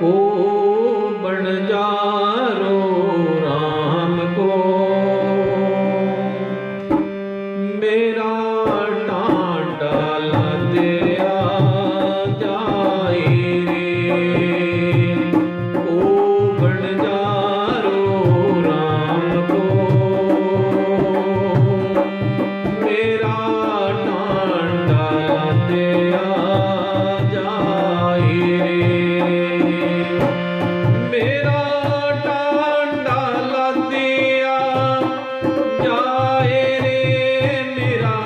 को बणजारो राम को मेरा टांडा लदया जाए रे को बणजारो राम को मेरा टांडा लदया जाए रे मेरा टांडा लदया जाए रे मेरा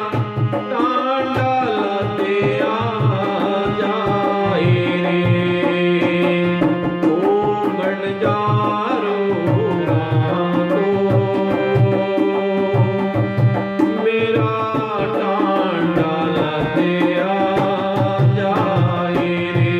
टांडा लदया जाए रे ओ बणजारो राम को मेरा टांडा लदया जाए रे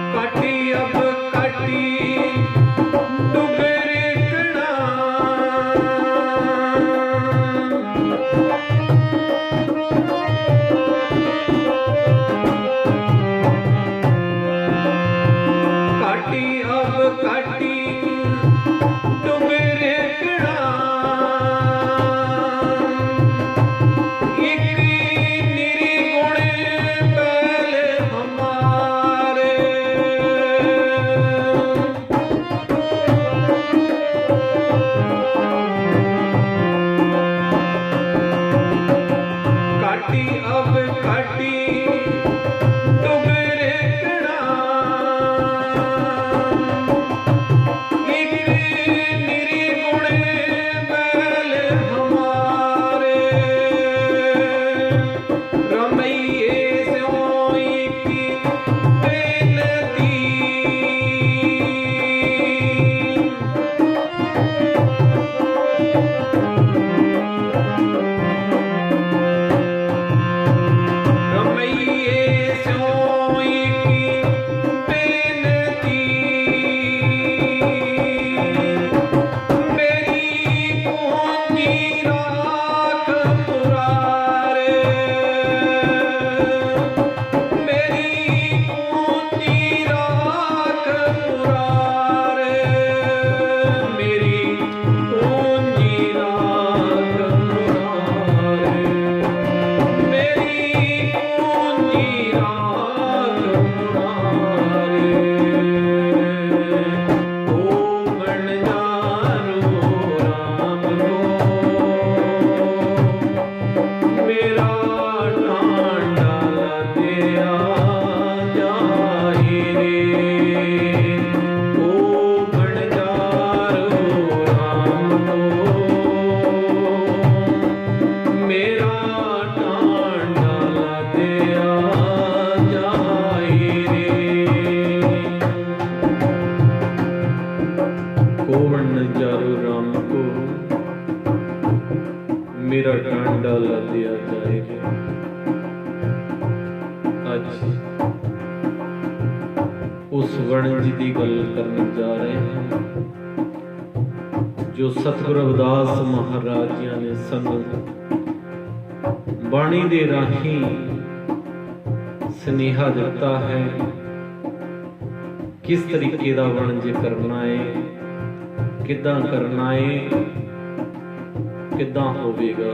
काटी अब काटी डुगर कड़ा काटी अब काटी डुगर कड़ा एक निरी गुण पहले हमारे काटी अब काटी डुगर कड़ा एक निरी गुण बैल हमारे रमैये स्योई की बेनती रमैये स्योई की बेनती मेरी पूंजी राख मुरारे मेरी पूंजी राख मुरारे मेरी पूंजी राख मुरारे मेरी पूंजी राख मुरारे ओ बणजारो राम को मेरा टांडा लदया जाए रे ओ बणजारो राम को मेरा टांडा लदया जाए रे को बणजारो राम को मेरा टांडा लदया जाए रे आज उस वणज की गल करने जा रहे हैं जो सतगुरु रविदास महाराज जी ने सानू बाणी दे राही स्नेहा दिता है किस तरीके का वणज करना है किदां करना है किदां होवेगा।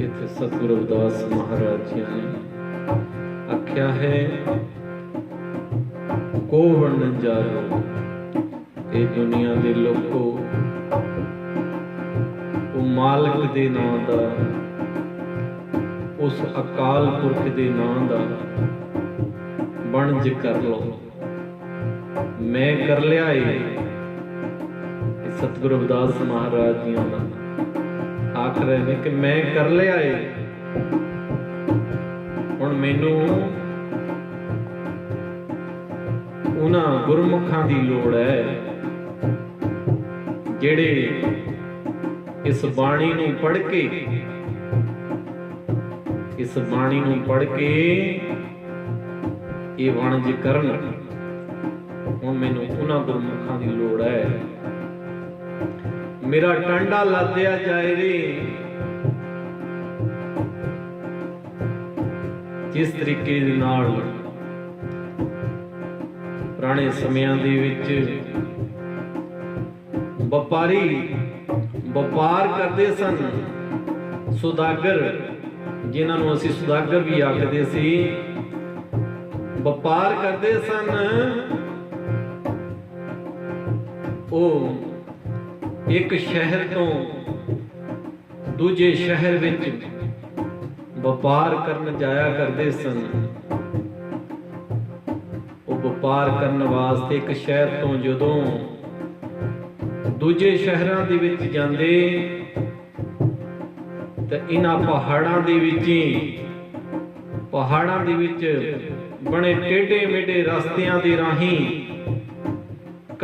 इत्थे सतगुरु रविदास महाराज जी ने आख्या है को वणजारो ए दुनिया दे लोको वो मालिक दे नां दा उस अकाल पुरख के नां दा वणज कर लो। मैं कर लिया है सतगुरु रविदास महाराज जी का आख रहे हैं कि मैं कर लिया है, हुण मैनू उन्हां गुरमुखां दी लोड़ है जिहड़े इस बाणी नूं पढ़ के ये वणज करन। हुण मैनूं उन्हां गुरमुखां दी लोड़ है। मेरा टांडा लादिया जाए रे, जिस तरीके दे नाल पुराने समयां दे विच ਵਪਾਰੀ ਵਪਾਰ ਕਰਦੇ ਸਨ। ਸੁਦਾਗਰ, ਜਿਨ੍ਹਾਂ ਨੂੰ ਅਸੀਂ ਸੁਦਾਗਰ ਵੀ ਆਖਦੇ ਸੀ, ਵਪਾਰ ਕਰਦੇ ਸਨ। ਉਹ ਇੱਕ ਸ਼ਹਿਰ ਤੋਂ ਦੂਜੇ ਸ਼ਹਿਰ ਵਿੱਚ ਵਪਾਰ ਕਰਨ ਜਾਇਆ ਕਰਦੇ ਸਨ। ਉਹ ਵਪਾਰ ਕਰਨ ਵਾਸਤੇ ਇੱਕ ਸ਼ਹਿਰ ਤੋਂ ਜਦੋਂ ਦੂਜੇ ਸ਼ਹਿਰਾਂ ਦੇ ਵਿੱਚ ਜਾਂਦੇ ਤਾਂ ਇਹਨਾਂ ਪਹਾੜਾਂ ਦੇ ਵਿੱਚ ਬਣੇ ਟੇਢੇ ਮੇਢੇ ਰਸਤਿਆਂ ਦੇ ਰਾਹੀਂ,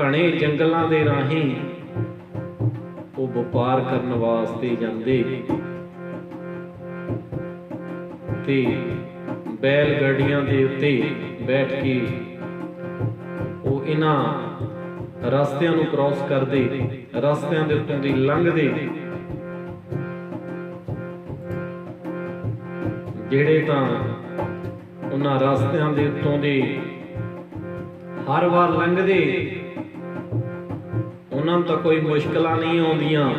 ਘਣੇ ਜੰਗਲਾਂ ਦੇ ਰਾਹੀਂ ਉਹ ਵਪਾਰ ਕਰਨ ਵਾਸਤੇ ਜਾਂਦੇ ਤੇ ਬੈਲ ਗੱਡੀਆਂ ਦੇ ਉੱਤੇ ਬੈਠ ਕੇ ਉਹ ਇਹਨਾਂ ਰਸਤਿਆਂ ਨੂੰ ਕ੍ਰੋਸ ਕਰਦੇ, ਰਸਤਿਆਂ ਦੇ ਉੱਤੋਂ ਦੀ ਲੰਘਦੇ। ਜਿਹੜੇ ਤਾਂ ਉਹਨਾਂ ਰਸਤਿਆਂ ਦੇ ਉੱਤੋਂ ਦੀ ਹਰ ਵਾਰ ਲੰਘਦੇ, ਉਹਨਾਂ ਨੂੰ ਤਾਂ ਕੋਈ ਮੁਸ਼ਕਲਾਂ ਨਹੀਂ ਆਉਂਦੀਆਂ,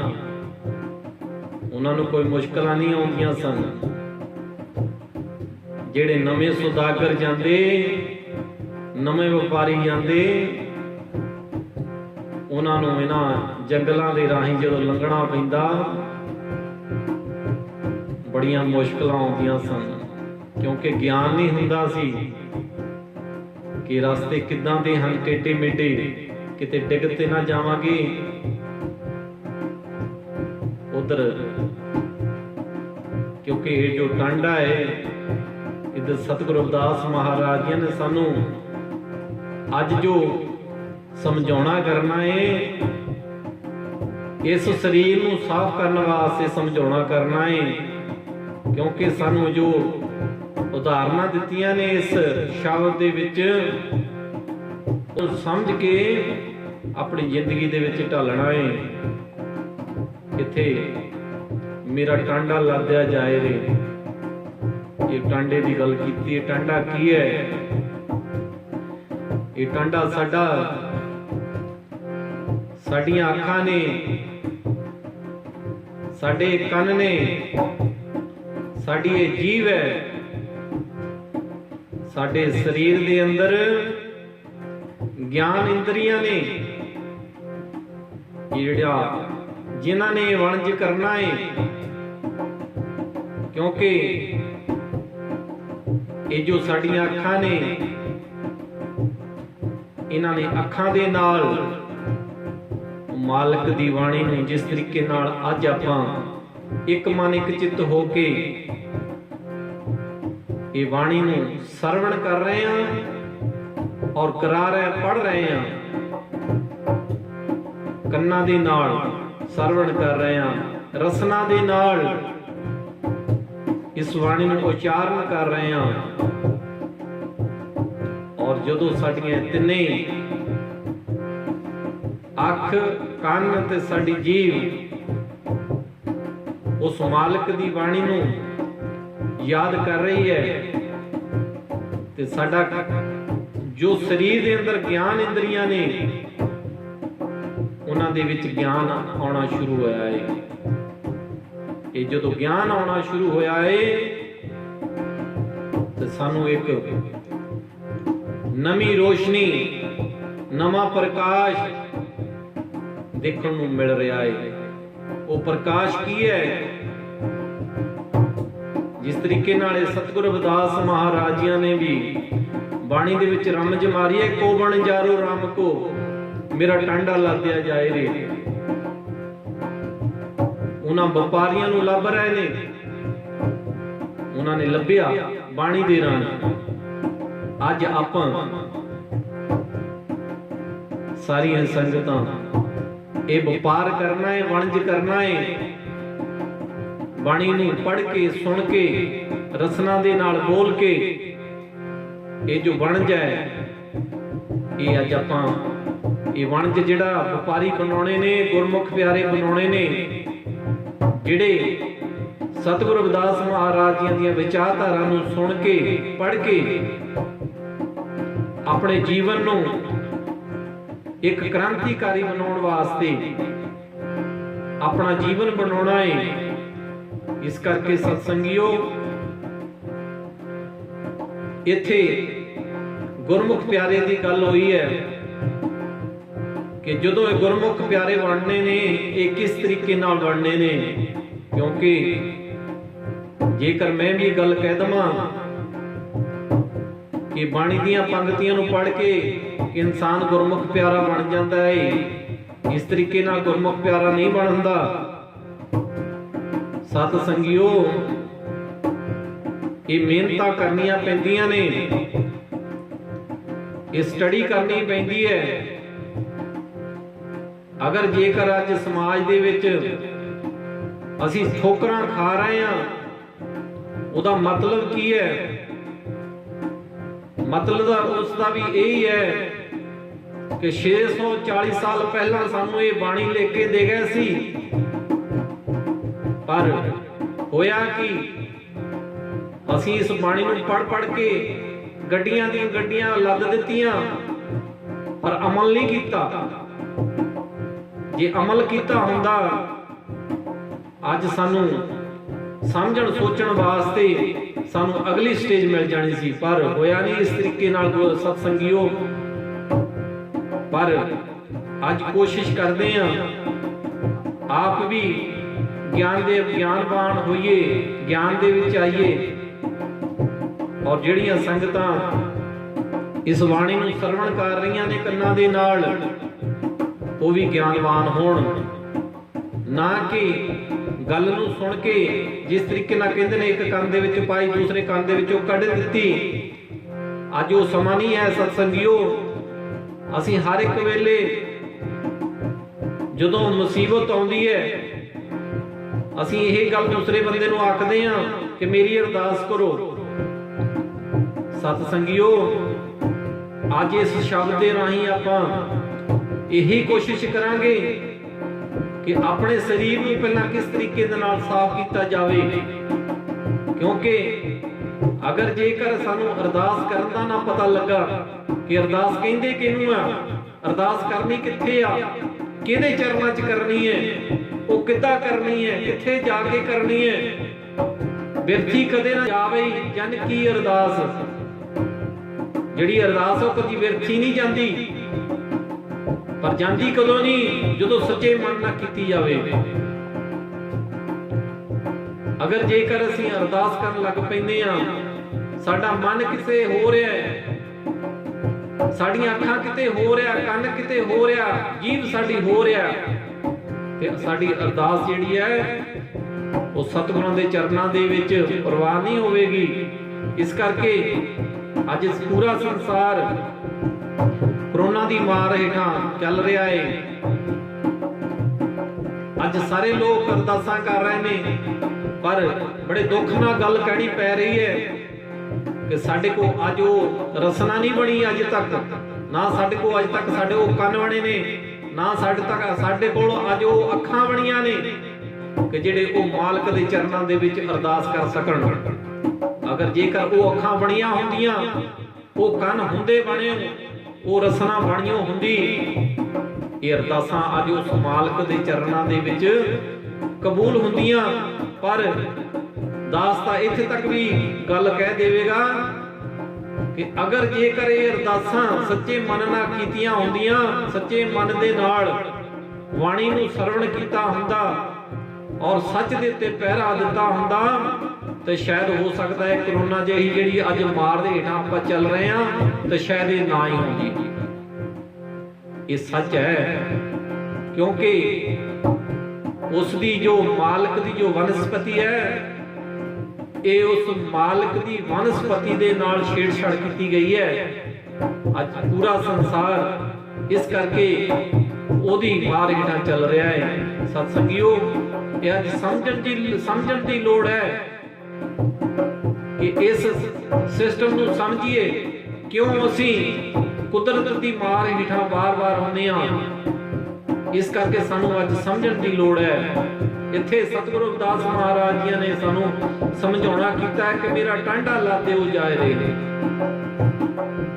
ਸਨ। ਜਿਹੜੇ ਨਵੇਂ ਸੁਦਾਗਰ ਜਾਂਦੇ, ਨਵੇਂ ਵਪਾਰੀ ਜਾਂਦੇ, ਉਹਨਾਂ ਨੂੰ ਇਹਨਾਂ ਜੰਗਲਾਂ ਦੇ ਰਾਹੀਂ ਜਦੋਂ ਲੰਘਣਾ ਪੈਂਦਾ ਬੜੀਆਂ ਮੁਸ਼ਕਲਾਂ ਆਉਂਦੀਆਂ ਸਨ, ਕਿਉਂਕਿ ਗਿਆਨ ਨਹੀਂ ਹੁੰਦਾ ਸੀ ਕਿ ਰਸਤੇ ਕਿੱਦਾਂ ਦੇ ਹਨ, ਟੇਢੇ ਮੇਢੇ, ਕਿਤੇ ਡਿੱਗ ਤੇ ਨਾ ਜਾਵਾਂਗੇ। ਉਧਰ ਕਿਉਂਕਿ ਇਹ ਜੋ ਟਾਂਡਾ ਹੈ, ਇੱਧਰ ਸਤਿਗੁਰੂ ਰਵਿਦਾਸ ਮਹਾਰਾਜ ਜੀ ਨੇ ਸਾਨੂੰ ਅੱਜ ਜੋ ਸਮਝਾਉਣਾ ਕਰਨਾ ਹੈ, ਇਸ ਸਰੀਰ ਨੂੰ ਸਾਫ਼ ਕਰਨ ਵਾਸਤੇ ਸਮਝਾਉਣਾ ਕਰਨਾ ਹੈ। ਕਿਉਂਕਿ ਸਾਨੂੰ ਜੋ ਉਦਾਹਰਨਾਂ ਦਿੱਤੀਆਂ ਨੇ ਇਸ ਸ਼ਬਦ ਦੇ ਵਿੱਚ, ਉਹ ਸਮਝ ਕੇ ਆਪਣੀ ਜ਼ਿੰਦਗੀ ਦੇ ਵਿੱਚ ਢਾਲਣਾ ਹੈ। ਇੱਥੇ ਮੇਰਾ ਟਾਂਡਾ ਲਾਦਿਆ ਜਾਏ ਰੇ, ਇਹ ਟਾਂਡੇ ਦੀ ਗੱਲ ਕੀਤੀ ਹੈ। ਟਾਂਡਾ ਕੀ ਹੈ? ਇਹ ਟਾਂਡਾ ਸਾਡੀਆਂ ਅੱਖਾਂ ਨੇ, ਸਾਡੇ ਕੰਨ ਨੇ, ਸਾਡੀ ਇਹ ਜੀਵ ਹੈ। ਸਾਡੇ ਸਰੀਰ ਦੇ ਅੰਦਰ ਗਿਆਨ ਇੰਦਰੀਆਂ ਨੇ, ਜਿਨ੍ਹਾਂ ਨੇ ਵਣਜ ਕਰਨਾ ਹੈ। ਕਿਉਂਕਿ ਇਹ ਜੋ ਸਾਡੀਆਂ ਅੱਖਾਂ ਨੇ, ਇਹਨਾਂ ਨੇ ਅੱਖਾਂ ਦੇ ਨਾਲ ਮਾਲਕ ਦੀ ਬਾਣੀ ਨੂੰ ਜਿਸ ਤਰੀਕੇ ਨਾਲ ਅੱਜ ਆਪਾਂ ਇੱਕ ਮਨ ਇੱਕ ਚਿੱਤ ਹੋ ਕੇ ਇਹ ਬਾਣੀ ਨੂੰ ਸਰਵਣ ਕਰ ਰਹੇ ਹਾਂ ਔਰ ਕਰਾ ਰਹੇ, ਪੜ੍ਹ ਰਹੇ ਹਾਂ, ਕੰਨਾਂ ਦੇ ਨਾਲ ਸਰਵਣ ਕਰ ਰਹੇ ਹਾਂ, ਰਸਨਾ ਦੇ ਨਾਲ ਇਸ ਬਾਣੀ ਨੂੰ ਉਚਾਰਨ ਕਰ ਰਹੇ ਹਾਂ। ਔਰ ਜਦੋਂ ਸਾਡੀਆਂ ਤਿੰਨੇ ਅੱਖ, ਕੰਨ ਤੇ ਸਾਡੀ ਜੀਭ ਉਸ ਮਾਲਕ ਦੀ ਬਾਣੀ ਨੂੰ ਯਾਦ ਕਰ ਰਹੀ ਹੈ ਤੇ ਸਾਡਾ ਜੋ ਸਰੀਰ ਦੇ ਅੰਦਰ ਗਿਆਨ ਇੰਦਰੀਆਂ ਨੇ, ਉਹਨਾਂ ਦੇ ਵਿੱਚ ਗਿਆਨ ਆਉਣਾ ਸ਼ੁਰੂ ਹੋਇਆ ਹੈ। ਇਹ ਜਦੋਂ ਗਿਆਨ ਆਉਣਾ ਸ਼ੁਰੂ ਹੋਇਆ ਹੈ ਤੇ ਸਾਨੂੰ ਇੱਕ ਨਵੀਂ ਰੋਸ਼ਨੀ, ਨਵਾਂ ਪ੍ਰਕਾਸ਼ ਦੇਖਣ ਨੂੰ ਮਿਲ ਰਿਹਾ ਹੈ। ਉਹ ਪ੍ਰਕਾਸ਼ ਕੀ ਹੈ? ਜਿਸ ਤਰੀਕੇ ਨਾਲ ਸਤਿਗੁਰ ਰਵਿਦਾਸ ਮਹਾਰਾਜ ਜੀਆਂ ਨੇ ਵੀ ਬਾਣੀ ਦੇ ਵਿੱਚ ਰਮਜ ਮਾਰੀ ਹੈ, ਕੋ ਬਣ ਜਾਰੋ ਰਾਮ ਕੋ ਮੇਰਾ ਟਾਂਡਾ ਲਾਦਿਆ ਜਾਏ ਰੇ। ਉਹਨਾਂ ਵਪਾਰੀਆਂ ਨੂੰ ਲੱਭ ਰਹੇ ਨੇ, ਉਹਨਾਂ ਨੇ ਲੱਭਿਆ ਬਾਣੀ ਦੇ ਰਾਹੀਂ। ਅੱਜ ਆਪਾਂ ਸਾਰੀਆਂ ਸੰਗਤਾਂ ਇਹ ਵਪਾਰ ਕਰਨਾ ਹੈ, ਵਣਜ ਕਰਨਾ ਹੈ। ਬਾਣੀ ਨੂੰ ਪੜ੍ਹ ਕੇ, ਸੁਣ ਕੇ, ਰਸਨਾ ਦੇ ਨਾਲ ਬੋਲ ਕੇ ਇਹ ਜੋ ਵਣਜ ਹੈ, ਇਹ ਅੱਜ ਆਪਾਂ ਇਹ ਵਣਜ ਜਿਹੜਾ ਵਪਾਰੀ ਬਣਾਉਣੇ ਨੇ, ਗੁਰਮੁਖ ਪਿਆਰੇ ਬਣਾਉਣੇ ਨੇ, ਜਿਹੜੇ ਸਤਿਗੁਰੂ ਰਵਿਦਾਸ ਮਹਾਰਾਜ ਜੀਆਂ ਦੀਆਂ ਵਿਚਾਰਧਾਰਾ ਨੂੰ ਸੁਣ ਕੇ, ਪੜ੍ਹ ਕੇ ਆਪਣੇ ਜੀਵਨ ਨੂੰ ਇੱਕ ਕ੍ਰਾਂਤੀਕਾਰੀ ਬਣਾਉਣ ਵਾਸਤੇ ਆਪਣਾ ਜੀਵਨ ਬਣਾਉਣਾ ਹੈ। ਇਸ ਕਰਕੇ ਸਤਸੰਗੀਓ, ਇੱਥੇ ਗੁਰਮੁਖ ਪਿਆਰੇ ਦੀ ਗੱਲ ਹੋਈ ਹੈ ਕਿ ਜਦੋਂ ਇਹ ਗੁਰਮੁਖ ਪਿਆਰੇ ਬਣਨੇ ਨੇ, ਇਹ ਕਿਸ ਤਰੀਕੇ ਨਾਲ ਬਣਨੇ ਨੇ। ਕਿਉਂਕਿ ਜੇਕਰ ਮੈਂ ਵੀ ਗੱਲ ਕਹਿ ਦਵਾਂ ਕਿ ਬਾਣੀ ਦੀਆਂ ਪੰਕਤੀਆਂ ਨੂੰ ਪੜ੍ਹ ਕੇ ਇਨਸਾਨ ਗੁਰਮੁਖ ਪਿਆਰਾ ਬਣ ਜਾਂਦਾ ਹੈ, ਇਸ ਤਰੀਕੇ ਨਾਲ ਗੁਰਮੁਖ ਪਿਆਰਾ ਨਹੀਂ ਬਣਦਾ। ਸਤ ਸੰਗਿਓ, ਇਹ ਮਿਹਨਤਾਂ ਕਰਨੀਆਂ ਪੈਂਦੀਆਂ ਨੇ, ਇਹ ਸਟੱਡੀ ਕਰਨੀ ਪੈਂਦੀ ਹੈ। ਅਗਰ ਜੇਕਰ ਅੱਜ ਸਮਾਜ ਦੇ ਵਿੱਚ ਅਸੀਂ ਠੋਕਰਾਂ ਖਾ ਰਹੇ ਹਾਂ, ਉਹਦਾ ਮਤਲਬ ਕੀ ਹੈ? ਮਤਲਬ ਉਸ ਦਾ ਵੀ ਇਹੀ ਹੈ ਕਿ 640 ਸਾਲ ਪਹਿਲਾਂ ਸਾਨੂੰ ਇਹ ਬਾਣੀ ਲਿਖ ਕੇ ਦੇ ਗਏ ਸੀ, ਪਰ ਹੋਇਆ ਕਿ ਅਸੀਂ ਇਸ ਬਾਣੀ ਨੂੰ ਪੜ੍ਹ ਕੇ ਗੱਡੀਆਂ ਦੀਆਂ ਗੱਡੀਆਂ ਲੱਦ ਦਿੱਤੀਆਂ, ਪਰ ਅਮਲ ਨਹੀਂ ਕੀਤਾ। ਜੇ ਅਮਲ ਕੀਤਾ ਹੁੰਦਾ, ਅੱਜ ਸਾਨੂੰ ਸਮਝਣ ਸੋਚਣ ਵਾਸਤੇ ਸਾਨੂੰ ਅਗਲੀ ਸਟੇਜ ਮਿਲ ਜਾਣੀ ਸੀ, ਪਰ ਹੋਇਆ ਨਹੀਂ ਇਸ ਤਰੀਕੇ ਨਾਲ ਸਤਸੰਗੀਓ। ਪਰ ਅੱਜ ਕੋਸ਼ਿਸ਼ ਕਰਦੇ ਹਾਂ ਆਪ ਵੀ ਗਿਆਨ ਦੇ ਗਿਆਨਵਾਨ ਹੋਈਏ, ਗਿਆਨ ਦੇ ਵਿੱਚ ਆਈਏ, ਔਰ ਜਿਹੜੀਆਂ ਸੰਗਤਾਂ ਇਸ ਬਾਣੀ ਨੂੰ ਸਰਵਣ ਕਰ ਰਹੀਆਂ ਨੇ ਕੰਨਾਂ ਦੇ ਨਾਲ, ਉਹ ਵੀ ਗਿਆਨਵਾਨ ਹੋਣ। ਨਾ ਕਿ ਗੱਲ ਨੂੰ ਸੁਣ ਕੇ ਜਿਸ ਤਰੀਕੇ ਨਾਲ ਕਹਿੰਦੇ ਨੇ ਇੱਕ ਕੰਨ ਦੇ ਵਿੱਚ ਪਾਈ ਦੂਸਰੇ ਕੰਨ ਦੇ ਵਿੱਚੋਂ ਕੱਢ ਦਿੱਤੀ। ਅੱਜ ਉਹ ਸਮਾਂ ਨਹੀਂ ਹੈ ਸਤਸੰਗੀਓ। ਅਸੀਂ ਹਰ ਇੱਕ ਵੇਲੇ ਜਦੋਂ ਮੁਸੀਬਤ ਆਉਂਦੀ ਹੈ, ਅਸੀਂ ਇਹ ਗੱਲ ਦੂਸਰੇ ਬੰਦੇ ਨੂੰ ਆਖਦੇ ਹਾਂ ਕਿ ਮੇਰੀ ਅਰਦਾਸ ਕਰੋ। ਸਤਸੰਗੀਓ, ਅੱਜ ਇਸ ਸ਼ਬਦ ਦੇ ਰਾਹੀਂ ਆਪਾਂ ਇਹੀ ਕੋਸ਼ਿਸ਼ ਕਰਾਂਗੇ ਕਿ ਆਪਣੇ ਸਰੀਰ ਨੂੰ ਪਹਿਲਾਂ ਕਿਸ ਤਰੀਕੇ ਦੇ ਨਾਲ ਸਾਫ਼ ਕੀਤਾ ਜਾਵੇ। ਕਿਉਂਕਿ ਅਗਰ ਜੇਕਰ ਸਾਨੂੰ ਅਰਦਾਸ ਕਰਨ ਦਾ ਨਾ ਪਤਾ ਲੱਗਾ ਕਿ ਅਰਦਾਸ ਕਹਿੰਦੇ ਕਿਹਨੂੰ ਆ, ਅਰਦਾਸ ਕਰਨੀ ਕਿੱਥੇ ਆ, ਕਿਹਦੇ ਚਰਨਾਂ 'ਚ ਕਰਨੀ ਹੈ, ਉਹ ਕਿੱਦਾਂ ਕਰਨੀ ਹੈ, ਕਿੱਥੇ ਜਾ ਕੇ ਕਰਨੀ ਹੈ, ਬਿਰਥੀ ਕਦੇ ਨਾ ਜਾਵੇ ਜਨ ਕੀ ਅਰਦਾਸ। ਜਿਹੜੀ ਅਰਦਾਸ ਉਹ ਕਦੀ ਬਿਰਥੀ ਨਹੀਂ ਜਾਂਦੀ, ਪਰ ਜਾਂਦੀ ਕਦੋਂ ਨਹੀਂ, ਜਦੋਂ ਸੱਚੇ ਮਨ ਨਾਲ ਕੀਤੀ ਜਾਵੇ। ਅਗਰ ਜੇਕਰ ਅਸੀਂ ਅਰਦਾਸ ਕਰਨ ਲੱਗ ਪੈਂਦੇ ਆ, ਸਾਡਾ ਮਨ ਕਿਸੇ ਹੋ ਰਿਹਾ ਹੈ, ਸਾਡੀਆਂ ਅੱਖਾਂ ਕਿਤੇ ਹੋ ਰਿਹਾ, ਕੰਨ ਕਿਤੇ ਹੋ ਰਿਹਾ, ਜੀਭ ਸਾਡੀ ਹੋ ਰਿਹਾ, ਤੇ ਸਾਡੀ ਅਰਦਾਸ ਜਿਹੜੀ ਹੈ ਉਹ ਸਤਿਗੁਰਾਂ ਦੇ ਚਰਨਾਂ ਦੇ ਵਿੱਚ ਪ੍ਰਵਾਨ ਨਹੀਂ ਹੋਵੇਗੀ। ਇਸ ਕਰਕੇ ਅੱਜ ਪੂਰਾ ਸੰਸਾਰ ਕਰੋਨਾ ਦੀ ਮਾਰ ਹੇਠਾਂ ਚੱਲ ਰਿਹਾ ਹੈ। ਅੱਜ ਸਾਰੇ ਲੋਕ ਅਰਦਾਸਾਂ ਕਰ ਰਹੇ ਨੇ, ਪਰ ਬੜੇ ਦੁੱਖ ਨਾਲ ਗੱਲ ਕਹਿਣੀ ਪੈ ਰਹੀ ਹੈ ਕਿ ਸਾਡੇ ਕੋਲ ਅੱਜ ਉਹ ਰਸਨਾ ਨਹੀਂ ਬਣੀ ਅੱਜ ਤੱਕ, ਨਾ ਸਾਡੇ ਕੋਲ ਅੱਜ ਤੱਕ ਸਾਡੇ ਉਹ ਕੰਨ ਬਣੇ ਨੇ, ਨਾ ਸਾਡੇ ਕੋਲ ਅੱਜ ਉਹ ਅੱਖਾਂ ਬਣੀਆਂ ਨੇ ਕਿ ਜਿਹੜੇ ਉਹ ਮਾਲਕ ਦੇ ਚਰਨਾਂ ਦੇ ਵਿੱਚ ਅਰਦਾਸ ਕਰ ਸਕਣ। ਅਗਰ ਜੇਕਰ ਉਹ ਅੱਖਾਂ ਬਣੀਆਂ ਹੁੰਦੀਆਂ, ਉਹ ਕੰਨ ਹੁੰਦੇ ਬਣੇ, ਉਹ ਰਸਨਾ ਬਣੀਆਂ ਹੁੰਦੀ, ਇਹ ਅਰਦਾਸਾਂ ਅੱਜ ਉਸ ਮਾਲਕ ਦੇ ਚਰਨਾਂ ਦੇ ਵਿੱਚ ਕਬੂਲ ਹੁੰਦੀਆਂ। ਪਰ ਦਾਸ ਤਾਂ ਇੱਥੇ ਤੱਕ ਵੀ ਗੱਲ ਕਹਿ ਦੇਵੇਗਾ ਕਿ ਅਗਰ ਜੇਕਰ ਇਹ ਅਰਦਾਸਾਂ ਸੱਚੇ ਮਨ ਨਾਲ ਕੀਤੀਆਂ ਹੁੰਦੀਆਂ, ਸੱਚੇ ਮਨ ਦੇ ਨਾਲ ਬਾਣੀ ਨੂੰ ਸਰਵਣ ਕੀਤਾ ਹੁੰਦਾ ਔਰ ਸੱਚ ਦੇ ਉੱਤੇ ਪਹਿਰਾ ਦਿੱਤਾ ਹੁੰਦਾ, ਤੇ ਸ਼ਾਇਦ ਹੋ ਸਕਦਾ ਹੈ ਕਰੋਨਾ ਜਿਹੀ ਜਿਹੜੀ ਅੱਜ ਮਾਰ ਦੇ ਹੇਠਾਂ ਆਪਾਂ ਚੱਲ ਰਹੇ ਹਾਂ ਤੇ ਸ਼ਾਇਦ ਇਹ ਨਾ ਹੀ ਹੋਣੀ। ਇਹ ਸੱਚ ਹੈ, ਕਿਉਂਕਿ ਉਸ ਦੀ ਜੋ ਮਾਲਕ ਦੀ ਜੋ ਵਨਸਪਤੀ ਹੈ, ਇਹ ਉਸ ਮਾਲਕ ਦੀ ਵਨਸਪਤੀ ਦੇ ਨਾਲ ਛੇੜਛਾੜ ਕੀਤੀ ਗਈ ਹੈ। ਅੱਜ ਪੂਰਾ ਸੰਸਾਰ ਇਸ ਕਰਕੇ ਉਹਦੀ ਮਾਰ ਹੇਠਾਂ ਚੱਲ ਰਿਹਾ ਹੈ। ਸਤ ਸੰਗੀਓ, ਇਹ ਅੱਜ ਸਮਝਣ ਦੀ ਲੋੜ ਹੈ ਕਿ ਇਸ ਸਿਸਟਮ ਨੂੰ ਸਮਝੀਏ, ਕਿਉਂ ਅਸੀਂ ਕੁਦਰਤ ਦੀ ਮਾਰ ਹੇਠਾਂ ਵਾਰ-ਵਾਰ ਆਉਂਦੇ ਹਾਂ। ਇਸ ਕਰਕੇ ਸਾਨੂੰ ਅੱਜ ਸਮਝਣ ਦੀ ਲੋੜ ਹੈ। ਇੱਥੇ ਸਤਿਗੁਰੂ ਰਵਿਦਾਸ ਮਹਾਰਾਜ ਜੀ ਨੇ ਸਾਨੂੰ ਸਮਝਾਉਣਾ ਕੀਤਾ ਹੈ ਕਿ ਮੇਰਾ ਟਾਂਡਾ ਲਾਦੇ ਹੋ ਜਾਏ ਰੇ।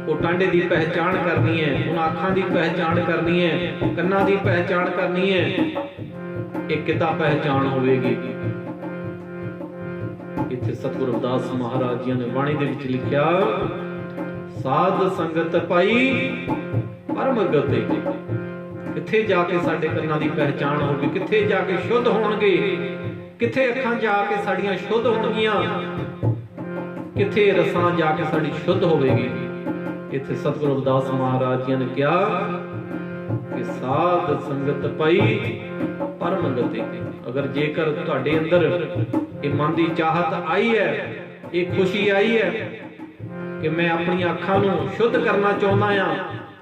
ਉਹ ਟਾਂਡੇ ਦੀ ਪਹਿਚਾਣ ਕਰਨੀ ਹੈ, ਉਹਨਾਂ ਅੱਖਾਂ ਦੀ ਪਹਿਚਾਣ ਕਰਨੀ ਹੈ, ਕੰਨਾਂ ਦੀ ਪਹਿਚਾਣ ਕਰਨੀ ਹੈ। ਇਹ ਕਿੱਦਾਂ ਪਹਿਚਾਣ ਹੋਵੇਗੀ? ਇੱਥੇ ਸਤਿਗੁਰੂ ਰਵਿਦਾਸ ਮਹਾਰਾਜ ਜੀ ਨੇ ਬਾਣੀ ਦੇ ਵਿੱਚ ਲਿਖਿਆ, ਸਾਧ ਸੰਗਤ ਪਾਈ ਪਰਮ ਗਤੀ। ਕਿੱਥੇ ਜਾ ਕੇ ਸਾਡੇ ਕੰਨਾਂ ਦੀ ਪਹਿਚਾਣ ਹੋਵੇ, ਕਿੱਥੇ ਜਾ ਕੇ ਸ਼ੁੱਧ ਹੋਣਗੇ, ਕਿੱਥੇ ਅੱਖਾਂ ਜਾ ਕੇ ਸਾਡੀਆਂ ਸ਼ੁੱਧ ਹੋਣਗੀਆਂ, ਕਿੱਥੇ ਰਸਾਂ ਜਾ ਕੇ ਸਾਡੀ ਸ਼ੁੱਧ ਹੋਵੇਗੀ। ਇੱਥੇ ਸਤਿਗੁਰੂ ਰਵਿਦਾਸ ਮਹਾਰਾਜ ਜੀ ਨੇ ਕਿਹਾ ਕਿ ਸਾਧ ਸੰਗਤ ਪਾਈ ਪਰਮ ਗਤੀ। ਅਗਰ ਜੇਕਰ ਤੁਹਾਡੇ ਅੰਦਰ ਇਹ ਮਨ ਦੀ ਚਾਹਤ ਆਈ ਹੈ, ਇਹ ਖੁਸ਼ੀ ਆਈ ਹੈ ਕਿ ਮੈਂ ਆਪਣੀਆਂ ਅੱਖਾਂ ਨੂੰ ਸ਼ੁੱਧ ਕਰਨਾ ਚਾਹੁੰਦਾ ਹਾਂ,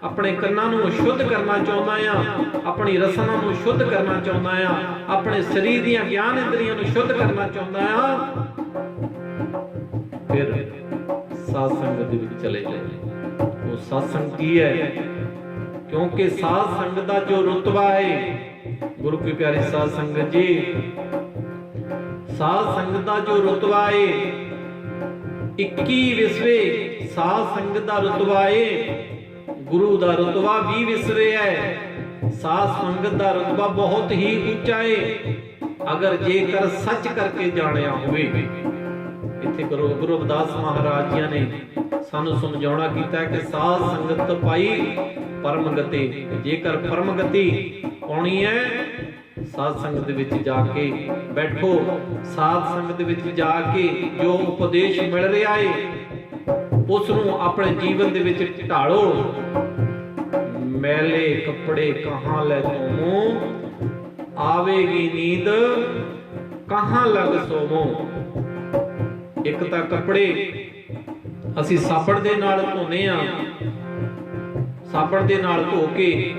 ਆਪਣੇ ਕੰਨਾਂ ਨੂੰ ਸ਼ੁੱਧ ਕਰਨਾ ਚਾਹੁੰਦਾ ਹਾਂ, ਆਪਣੀ ਰਸਨਾ ਨੂੰ ਸ਼ੁੱਧ ਕਰਨਾ ਚਾਹੁੰਦਾ ਹਾਂ, ਆਪਣੇ ਸਰੀਰ ਦੀਆਂ ਗਿਆਨ ਇੰਦਰੀਆਂ ਨੂੰ ਸ਼ੁੱਧ ਕਰਨਾ ਚਾਹੁੰਦਾ ਹਾਂ, ਫਿਰ ਸਾਧ ਸੰਗਤ ਦੇ ਵਿੱਚ ਚਲੇ ਜਾਓ। ਉਹ ਸਾਧ ਸੰਗਤ ਕੀ ਹੈ? ਕਿਉਂਕਿ ਸਾਧ ਸੰਗਤ ਦਾ ਜੋ ਰੁਤਬਾ ਹੈ, ਗੁਰੂ ਕੀ ਪਿਆਰੀ ਸਾਧ ਸੰਗਤ ਜੀ, ਸਾਧ ਸੰਗਤ ਦਾ ਜੋ ਰੁਤਬਾ ਹੈ, 21 ਵਿਸਵੇ ਸਾਧ ਸੰਗਤ ਦਾ ਰੁਤਬਾ ਹੈ। ਗੁਰੂ ਦਾ ਰੁਤਬਾ 20 ਵਿਸਵੇ ਹੈ। ਸਾਧ ਸੰਗਤ ਦਾ ਰੁਤਬਾ ਬਹੁਤ ਹੀ ਉੱਚਾ ਹੈ, ਅਗਰ ਜੇਕਰ ਸੱਚ ਕਰਕੇ ਜਾਣਿਆ ਹੋਵੇ। ਇੱਥੇ ਗੁਰੂ ਰਵਿਦਾਸ ਮਹਾਰਾਜ ਜੀ ਨੇ ਸਾਨੂੰ ਸਮਝਾਉਣਾ ਕੀਤਾ ਕਿ ਸਾਧ ਸੰਗਤ ਪਾਈ ਪਰਮ ਗਤੀ। ਜੇਕਰ ਪਰਮ ਗਤੀ ਪਾਉਣੀ ਹੈ, ਸਾਧ ਸੰਗਤ ਦੇ ਵਿੱਚ ਜਾ ਕੇ ਬੈਠੋ, ਸਾਧ ਸੰਗਤ ਦੇ ਵਿੱਚ ਜਾ ਕੇ ਜੋ ਉਪਦੇਸ਼ ਮਿਲ ਰਿਹਾ ਹੈ ਉਸ ਨੂੰ ਆਪਣੇ ਜੀਵਨ ਦੇ ਵਿੱਚ ਢਾਲੋ। ਮੈਲੇ ਕੱਪੜੇ ਕਹਾਂ ਲੈ ਧੋਵੋ, ਆਵੇਗੀ ਨੀਂਦ ਕਹਾਂ ਲਗ ਸੋਵੋ। ਇੱਕ ਤਾਂ ਕੱਪੜੇ ਅਸੀਂ ਸਾਬਣ ਦੇ ਨਾਲ ਧੋਨੇ ਆ, ਸਾਬਣ ਦੇ ਨਾਲ ਧੋ ਕੇ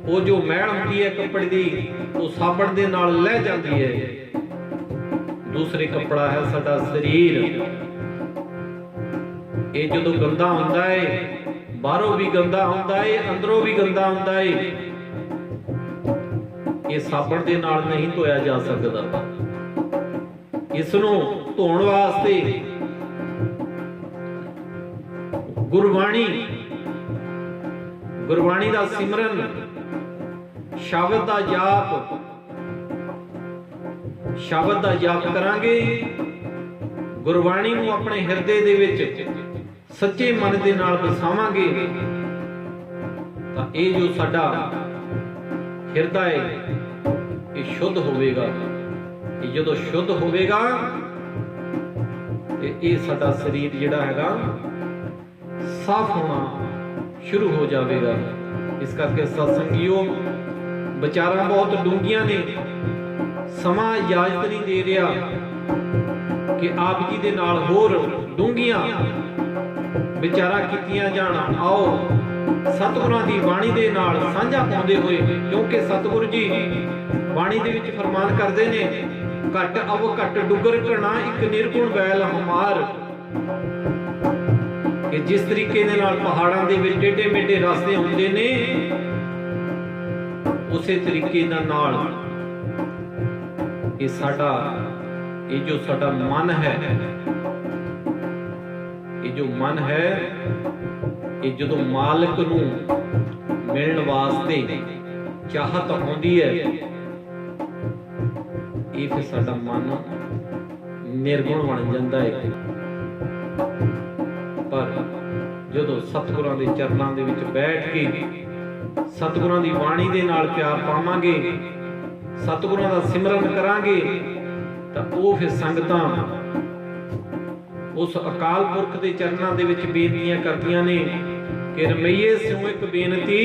ਉਹ ਜੋ ਮੈਲ ਹੁੰਦੀ ਹੈ ਕੱਪੜੇ ਦੀ, ਉਹ ਸਾਬਣ ਦੇ ਨਾਲ ਲਹਿ ਜਾਂਦੀ ਹੈ। ਦੂਸਰੇ ਕੱਪੜਾ ਹੈ ਸਾਡਾ ਸਰੀਰ। ਇਹ ਜਦੋਂ ਗੰਦਾ ਹੁੰਦਾ ਹੈ, ਬਾਹਰੋਂ ਵੀ ਗੰਦਾ ਹੁੰਦਾ ਹੈ, ਅੰਦਰੋਂ ਵੀ ਗੰਦਾ ਹੁੰਦਾ ਹੈ। ਇਹ ਸਾਬਣ ਦੇ ਨਾਲ ਨਹੀਂ ਧੋਇਆ ਜਾ ਸਕਦਾ। ਇਸ ਨੂੰ ਧੋਣ ਵਾਸਤੇ ਗੁਰਬਾਣੀ ਦਾ ਸਿਮਰਨ, ਸ਼ਬਦ ਦਾ ਜਾਪ ਕਰਾਂਗੇ। ਗੁਰਬਾਣੀ ਨੂੰ ਆਪਣੇ ਹਿਰਦੇ ਦੇ ਵਿੱਚ ਸੱਚੇ ਮਨ ਦੇ ਨਾਲ ਵਸਾਵਾਂਗੇ ਤਾਂ ਇਹ ਜੋ ਸਾਡਾ ਹਿਰਦਾ ਹੈ ਇਹ ਸ਼ੁੱਧ ਹੋਵੇਗਾ। ਇਹ ਜਦੋਂ ਸ਼ੁੱਧ ਹੋਵੇਗਾ ਤੇ ਇਹ ਸਾਡਾ ਸਰੀਰ ਜਿਹੜਾ ਹੈਗਾ ਸਾਫ਼ ਹੋਣਾ ਸ਼ੁਰੂ ਹੋ ਜਾਵੇਗਾ। ਇਸ ਕਰਕੇ ਸਤਸੰਗੀਓ, ਵਿਚਾਰਾਂ ਬਹੁਤ ਡੂੰਘੀਆਂ ਨੇ, ਸਮਾਂ ਇਜਾਜ਼ਤ ਨਹੀਂ ਦੇ ਰਿਹਾ ਕਿ ਆਪ ਜੀ ਦੇ ਨਾਲ ਹੋਰ ਡੂੰਘੀਆਂ ਵਿਚਾਰਾਂ ਕੀਤੀਆਂ ਜਾਣ। ਆਓ ਸਤਿਗੁਰਾਂ ਦੀ ਬਾਣੀ ਦੇ ਨਾਲ ਸਾਂਝਾ ਪਾਉਂਦੇ ਹੋਏ, ਕਿਉਂਕਿ ਸਤਿਗੁਰੂ ਜੀ ਬਾਣੀ ਦੇ ਵਿੱਚ ਫਰਮਾਨ ਕਰਦੇ ਨੇ, ਘਟ ਅਵ ਘਟ ਡੁੱਗਰ ਘਣਾ ਇੱਕ ਨਿਰਗੁਣ ਬੈਲ ਹਮਾਰ। ਕਿ ਜਿਸ ਤਰੀਕੇ ਦੇ ਨਾਲ ਪਹਾੜਾਂ ਦੇ ਵਿੱਚ ਟੇਢੇ ਮੇਢੇ ਰਸਤੇ ਹੁੰਦੇ ਨੇ, ਉਸੇ ਤਰੀਕੇ ਦਾ ਨਾਲ ਇਹ ਸਾਡਾ ਇਹ ਜੋ ਸਾਡਾ ਮਨ ਹੈ, ਇਹ ਜੋ ਮਨ ਹੈ, ਇਹ ਜਦੋਂ ਮਾਲਕ ਨੂੰ ਮਿਲਣ ਵਾਸਤੇ ਚਾਹਤ ਆਉਂਦੀ ਹੈ, ਇਹ ਫਿਰ ਸਾਡਾ ਮਨ ਨਿਰਗੁਣ ਬਣ ਜਾਂਦਾ ਹੈ। ਪਰ ਜਦੋਂ ਸਤਿਗੁਰਾਂ ਦੇ ਚਰਨਾਂ ਦੇ ਵਿੱਚ ਬੈਠ ਕੇ ਸਤਿਗੁਰਾਂ ਦੀ ਬਾਣੀ ਦੇ ਨਾਲ ਪਿਆਰ ਪਾਵਾਂਗੇ, ਸਤਿਗੁਰਾਂ ਦਾ ਸਿਮਰਨ ਕਰਾਂਗੇ, ਤਾਂ ਉਹ ਫਿਰ ਸੰਗਤਾਂ उस अकाल पुरख के चरणों के विच बेनतियां करदियां ने कि रमैये सिओ एक बेनती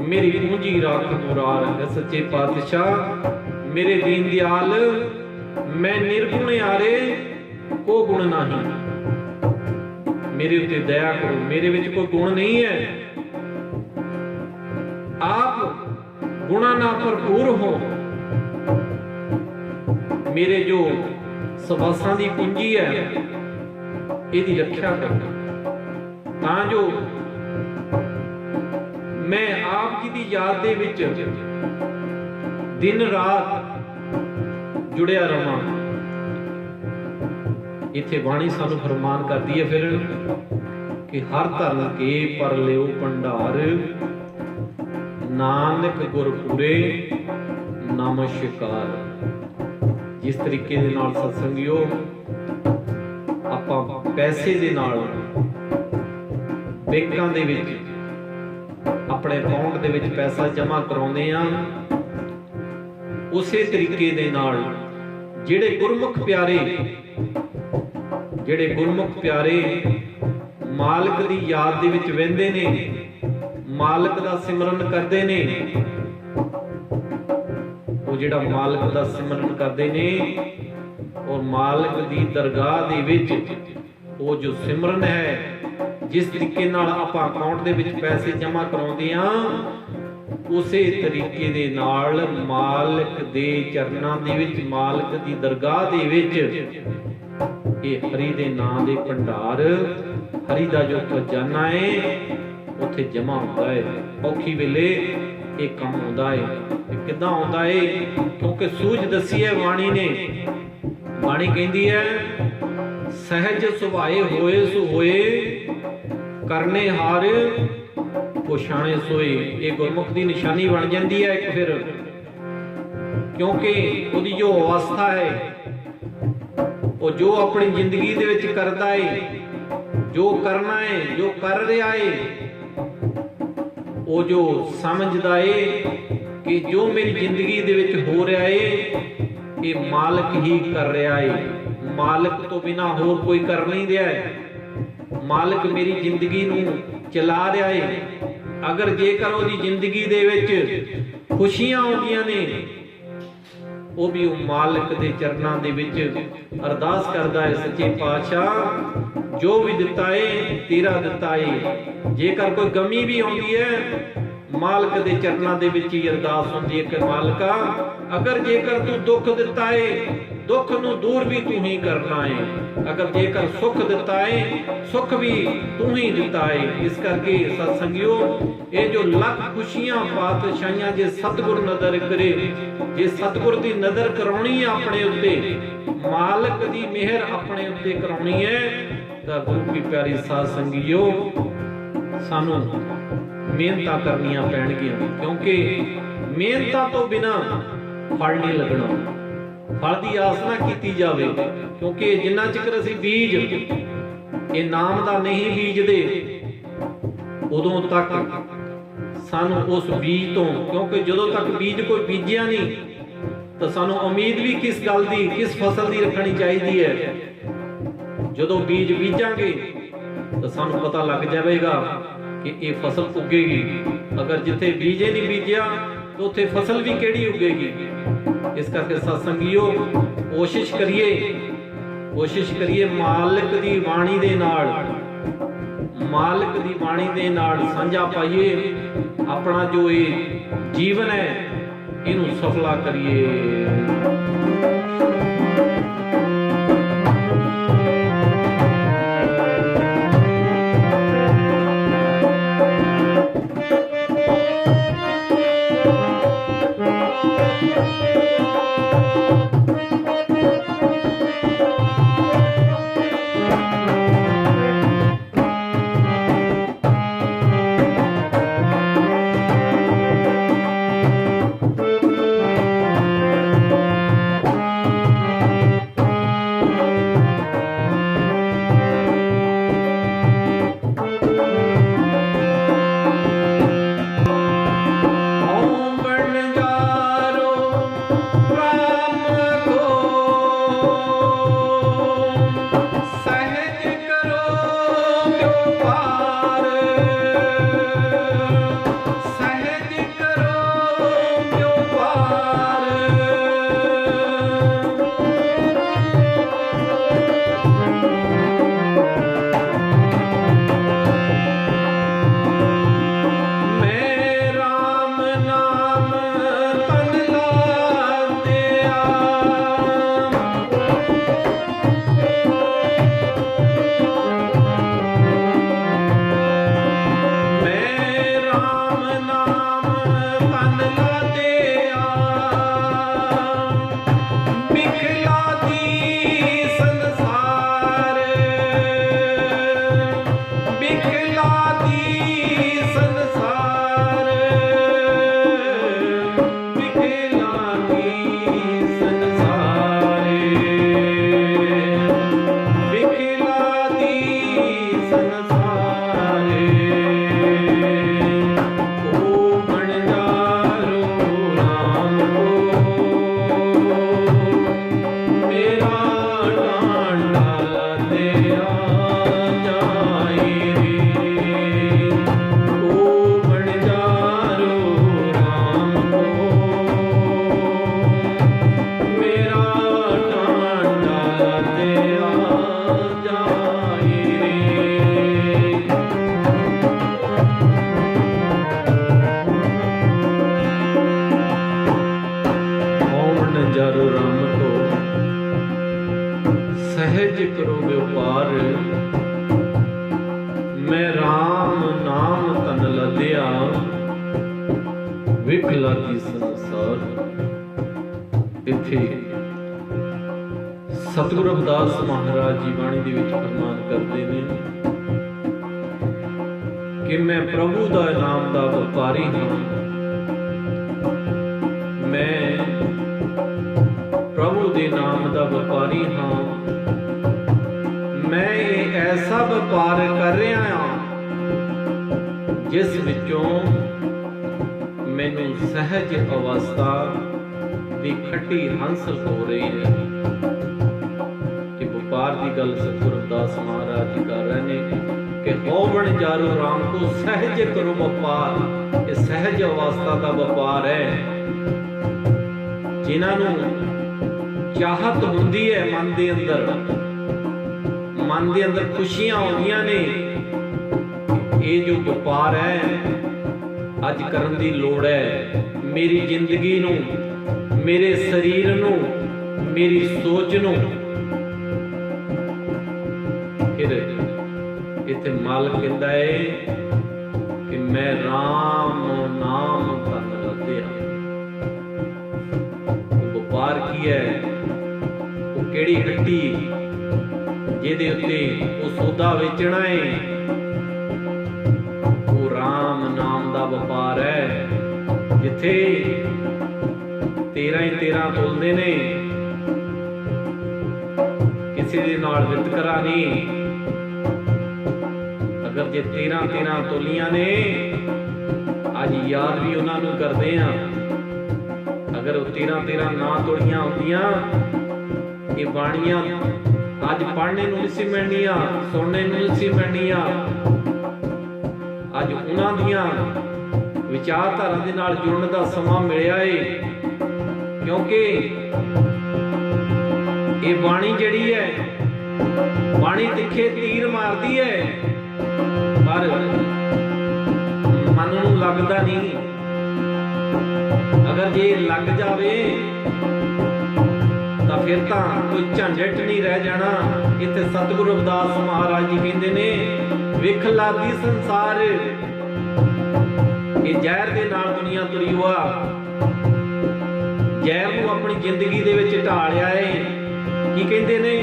मेरी पूंजी राख मुरार है सच्चे पातशाह मेरे दीन दयाल मैं निर्गुण आरे को गुण नहीं मेरे उत्ते दया करो मेरे विच कोई गुण नहीं है आप गुणा ना भरपूर हो मेरे जो सवासां दी पूंजी है इहदी रक्षा करना तां जो मैं आप जी दी याद दे विच दिन रात जुड़िया रहां। इत्थे बाणी सानू फरमान करदी है फिर कि हर धन के पर लियो भंडार नानक गुरपुरे नमस्कार। जिस तरीके दे नाल सत्संगियो आपां पैसे दे नाल बैंकां दे विच अपने अकाउंट दे विच पैसा जमा कराउंदे आ उसे तरीके दे नाल ਜਿਹੜੇ ਗੁਰਮੁਖ ਪਿਆਰੇ ਮਾਲਕ ਦੀ ਯਾਦ ਦੇ ਵਿੱਚ ਵਹਿੰਦੇ ਨੇ ਮਾਲਕ ਦਾ ਸਿਮਰਨ ਕਰਦੇ ਨੇ ਉਹ ਜਿਹੜਾ ਮਾਲਕ ਦਾ ਸਿਮਰਨ ਕਰਦੇ ਨੇ ਔਰ ਮਾਲਕ ਦੀ ਦਰਗਾਹ ਦੇ ਵਿੱਚ ਉਹ ਜੋ ਸਿਮਰਨ ਹੈ ਜਿਸ ਤਰੀਕੇ ਨਾਲ ਆਪਾਂ ਅਕਾਊਂਟ ਦੇ ਵਿੱਚ ਪੈਸੇ ਜਮ੍ਹਾਂ ਕਰਾਉਂਦੇ ਆ ਉਸੇ ਤਰੀਕੇ ਦੇ ਨਾਲ ਮਾਲਕ ਦੇ ਚਰਨਾਂ ਦੇ ਵਿੱਚ ਮਾਲਕ ਦੀ ਦਰਗਾਹ ਦੇ ਵਿੱਚ ਇਹ ਹਰੀ ਦੇ ਨਾਂ ਦੇ ਭੰਡਾਰ ਹਰੀ ਦਾ ਜੋ ਖਜ਼ਾਨਾ ਹੈ ਉੱਥੇ ਜਮ੍ਹਾਂ ਹੁੰਦਾ ਹੈ। ਔਖੀ ਵੇਲੇ ਇਹ ਕੰਮ ਆਉਂਦਾ ਹੈ। ਕਿੱਦਾਂ ਆਉਂਦਾ ਹੈ ਕਿਉਂਕਿ ਸੂਝ ਦੱਸੀ ਹੈ ਬਾਣੀ ਨੇ। ਬਾਣੀ ਕਹਿੰਦੀ ਹੈ ਸਹਿਜ ਸੁਭਾਏ ਹੋਏ ਸੋ ਹੋਏ ਕਰਨੇ ਹਾਰ ਪਛਾਣੇ ਸੋਏ। ਇਹ ਗੁਰਮੁਖ ਦੀ ਨਿਸ਼ਾਨੀ ਬਣ ਜਾਂਦੀ ਹੈ ਇੱਕ ਫਿਰ ਕਿਉਂਕਿ ਉਹਦੀ ਜੋ ਅਵਸਥਾ ਹੈ ਉਹ ਜੋ ਆਪਣੀ ਜ਼ਿੰਦਗੀ ਦੇ ਵਿੱਚ ਕਰਦਾ ਹੈ ਜੋ ਕਰਨਾ ਹੈ ਜੋ ਕਰ ਰਿਹਾ ਹੈ ਉਹ ਜੋ ਸਮਝਦਾ ਹੈ ਕਿ ਜੋ ਮੇਰੀ ਜ਼ਿੰਦਗੀ ਦੇ ਵਿੱਚ ਹੋ ਰਿਹਾ ਹੈ ਇਹ ਮਾਲਕ ਹੀ ਕਰ ਰਿਹਾ ਹੈ ਮਾਲਕ ਤੋਂ ਬਿਨਾ ਹੋਰ ਕੋਈ ਕਰ ਨਹੀਂ ਰਿਹਾ ਹੈ ਮਾਲਕ ਮੇਰੀ ਜ਼ਿੰਦਗੀ ਨੂੰ ਚਲਾ ਰਿਹਾ ਹੈ। ਅਗਰ ਜੇਕਰ ਉਹਦੀ ਜ਼ਿੰਦਗੀ ਦੇ ਵਿੱਚ ਖੁਸ਼ੀਆਂ ਆਉਂਦੀਆਂ ਨੇ ਉਹ ਵੀ ਉਹ ਮਾਲਕ ਦੇ ਚਰਨਾਂ ਦੇ ਵਿੱਚ ਅਰਦਾਸ ਕਰਦਾ ਹੈ ਸੱਚੇ ਪਾਤਸ਼ਾਹ ਜੋ ਵੀ ਦਿੱਤਾ ਹੈ ਤੇਰਾ ਦਿੱਤਾ ਹੈ। ਜੇਕਰ ਕੋਈ ਗਮੀ ਵੀ ਆਉਂਦੀ ਹੈ ਮਾਲਕ ਦੇ ਚਰਨਾਂ ਦੇ ਵਿੱਚ ਹੀ ਅਰਦਾਸ ਹੁੰਦੀ ਹੈ ਕਿ ਮਾਲਕਾ ਅਗਰ ਜੇਕਰ ਤੂੰ ਦੁੱਖ ਦਿੱਤਾ ਹੈ ਦੁੱਖ ਨੂੰ ਦੂਰ ਵੀ ਤੂੰ ਹੀ ਕਰਨਾ ਹੈ ਅਗਰ ਜੇਕਰ ਸੁੱਖ ਦਿੱਤਾ ਹੈ ਸੁੱਖ ਵੀ ਤੂੰ ਹੀ ਦਿੱਤਾ ਹੈ। ਇਸ ਕਰਕੇ ਸਤਸੰਗਿਓ ਇਹ ਜੋ ਲੱਖ ਖੁਸ਼ੀਆਂ ਪਾਤਸ਼ਾਹੀਆਂ ਜੇ ਸਤਿਗੁਰ ਨਜ਼ਰ ਕਰੇ ਜੇ ਸਤਿਗੁਰ ਦੀ ਨਜ਼ਰ ਕਰਾਉਣੀ ਹੈ ਆਪਣੇ ਉੱਤੇ ਮਾਲਕ ਦੀ ਮਿਹਰ ਆਪਣੇ ਉੱਤੇ ਕਰਾਉਣੀ ਹੈ ਤਾਂ ਗੁਰੂ ਕੀ ਪਿਆਰੀ ਸਾਧ ਸੰਗਿਓ ਸਾਨੂੰ ਮਿਹਨਤਾਂ ਕਰਨੀਆਂ ਪੈਣਗੀਆਂ ਕਿਉਂਕਿ ਮਿਹਨਤਾਂ ਤੋਂ ਬਿਨਾ ਫਲ ਨਹੀਂ ਲੱਗਣਾ। ਫਲ ਦੀ ਆਸ ਨਾ ਕੀਤੀ ਜਾਵੇ ਕਿਉਂਕਿ ਜਿੰਨਾ ਚਿਰ ਅਸੀਂ ਬੀਜ ਇਹ ਨਾਮ ਦਾ ਨਹੀਂ ਬੀਜਦੇ ਉਦੋਂ ਤੱਕ ਸਾਨੂੰ ਉਸ ਬੀਜ ਤੋਂ ਕਿਉਂਕਿ ਜਦੋਂ ਤੱਕ ਬੀਜ ਕੋਈ ਬੀਜਿਆ ਨਹੀਂ ਤਾਂ ਸਾਨੂੰ ਉਮੀਦ ਵੀ ਕਿਸ ਗੱਲ ਦੀ ਕਿਸ ਫਸਲ ਦੀ ਰੱਖਣੀ ਚਾਹੀਦੀ ਹੈ। ਜਦੋਂ ਬੀਜ ਬੀਜਾਂਗੇ ਤਾਂ ਸਾਨੂੰ ਪਤਾ ਲੱਗ ਜਾਵੇਗਾ ਕਿ ਇਹ ਫਸਲ ਉੱਗੇਗੀ। ਅਗਰ ਜਿੱਥੇ ਬੀਜ ਨਹੀਂ ਬੀਜਿਆ ਤਾਂ ਉੱਥੇ ਫਸਲ ਵੀ ਕਿਹੜੀ ਉੱਗੇਗੀ। ਇਸ ਕਰਕੇ ਸਤਸੰਗੀਓ ਕੋਸ਼ਿਸ਼ ਕਰੀਏ ਮਾਲਕ ਦੀ ਬਾਣੀ ਦੇ ਨਾਲ ਸਾਂਝਾ ਪਾਈਏ ਆਪਣਾ ਜੋ ਇਹ ਜੀਵਨ ਹੈ ਇਹਨੂੰ ਸਫਲਾ ਕਰੀਏ। सहज करो व्यापार, मैं राम नाम तन लदिया, विख लागी संसार। इत्थे सतगुरु रविदास महाराज जी बाणी दे विच फरमान करते हैं कि मैं प्रभु दा नाम दा व्यापारी हाँ, मैं प्रभु दे नाम दा व्यापारी हाँ, मैं ऐसा व्यापार कर रहा हाँ जिस विचों मैनू सहज अवस्था दी खट्टी हासिल हो रही है। कि व्यापार की गल सतगुरु रविदास महाराज जी कर रहे हैं कि होवण जारो राम को सहज करो व्यापार। ये सहज अवस्था का व्यापार है, जिन्हों चाहत होंदी है मन के अंदर, मन के अंदर खुशियां होंदियां ने। ये जो व्यापार है अज करन दी लोड़ है, मेरी जिंदगी नूं, मेरे शरीर नूं, मेरी सोच नूं। फिर इत्थे मालक कहंदा है कि मैं राम नाम तन लदिया। व्यापार की है, वो केड़ी हट्टी जिहदे उत्ते वो सौदा वेचना है, वो राम नाम दा व्यापार है। जिथे 13 ही 13 तोलदे ने, किसी दे नाल वितकरा नहीं। अगर जे 13 13 तोलियां ने, अज याद भी उन्होंने करते हैं। अगर वो 13 13 ना तोलियां होंदियां, ये बाणियां अज पढ़ने नूं नहीं सी मिलनियां, सुनने नूं नहीं सी मिलनियां। अज उन्हां दियां विचारधारा दे नाल जुड़न दा समा मिलिया है। क्योंकि ये बाणी जिहड़ी है, बाणी तिखे तीर मारदी है, पर मन नूं लगदा नहीं। अगर जे लग जावे तां फिर तां कोई झंझट नहीं रह जाना। इत्थे सतगुरु रविदास महाराज जी कहंदे ने, विख लागी संसार। ये जहर दे नाल दुनिया तुरी हुआ, जहर नूं अपनी जिंदगी दे विच ढालिया है। की कहंदे ने,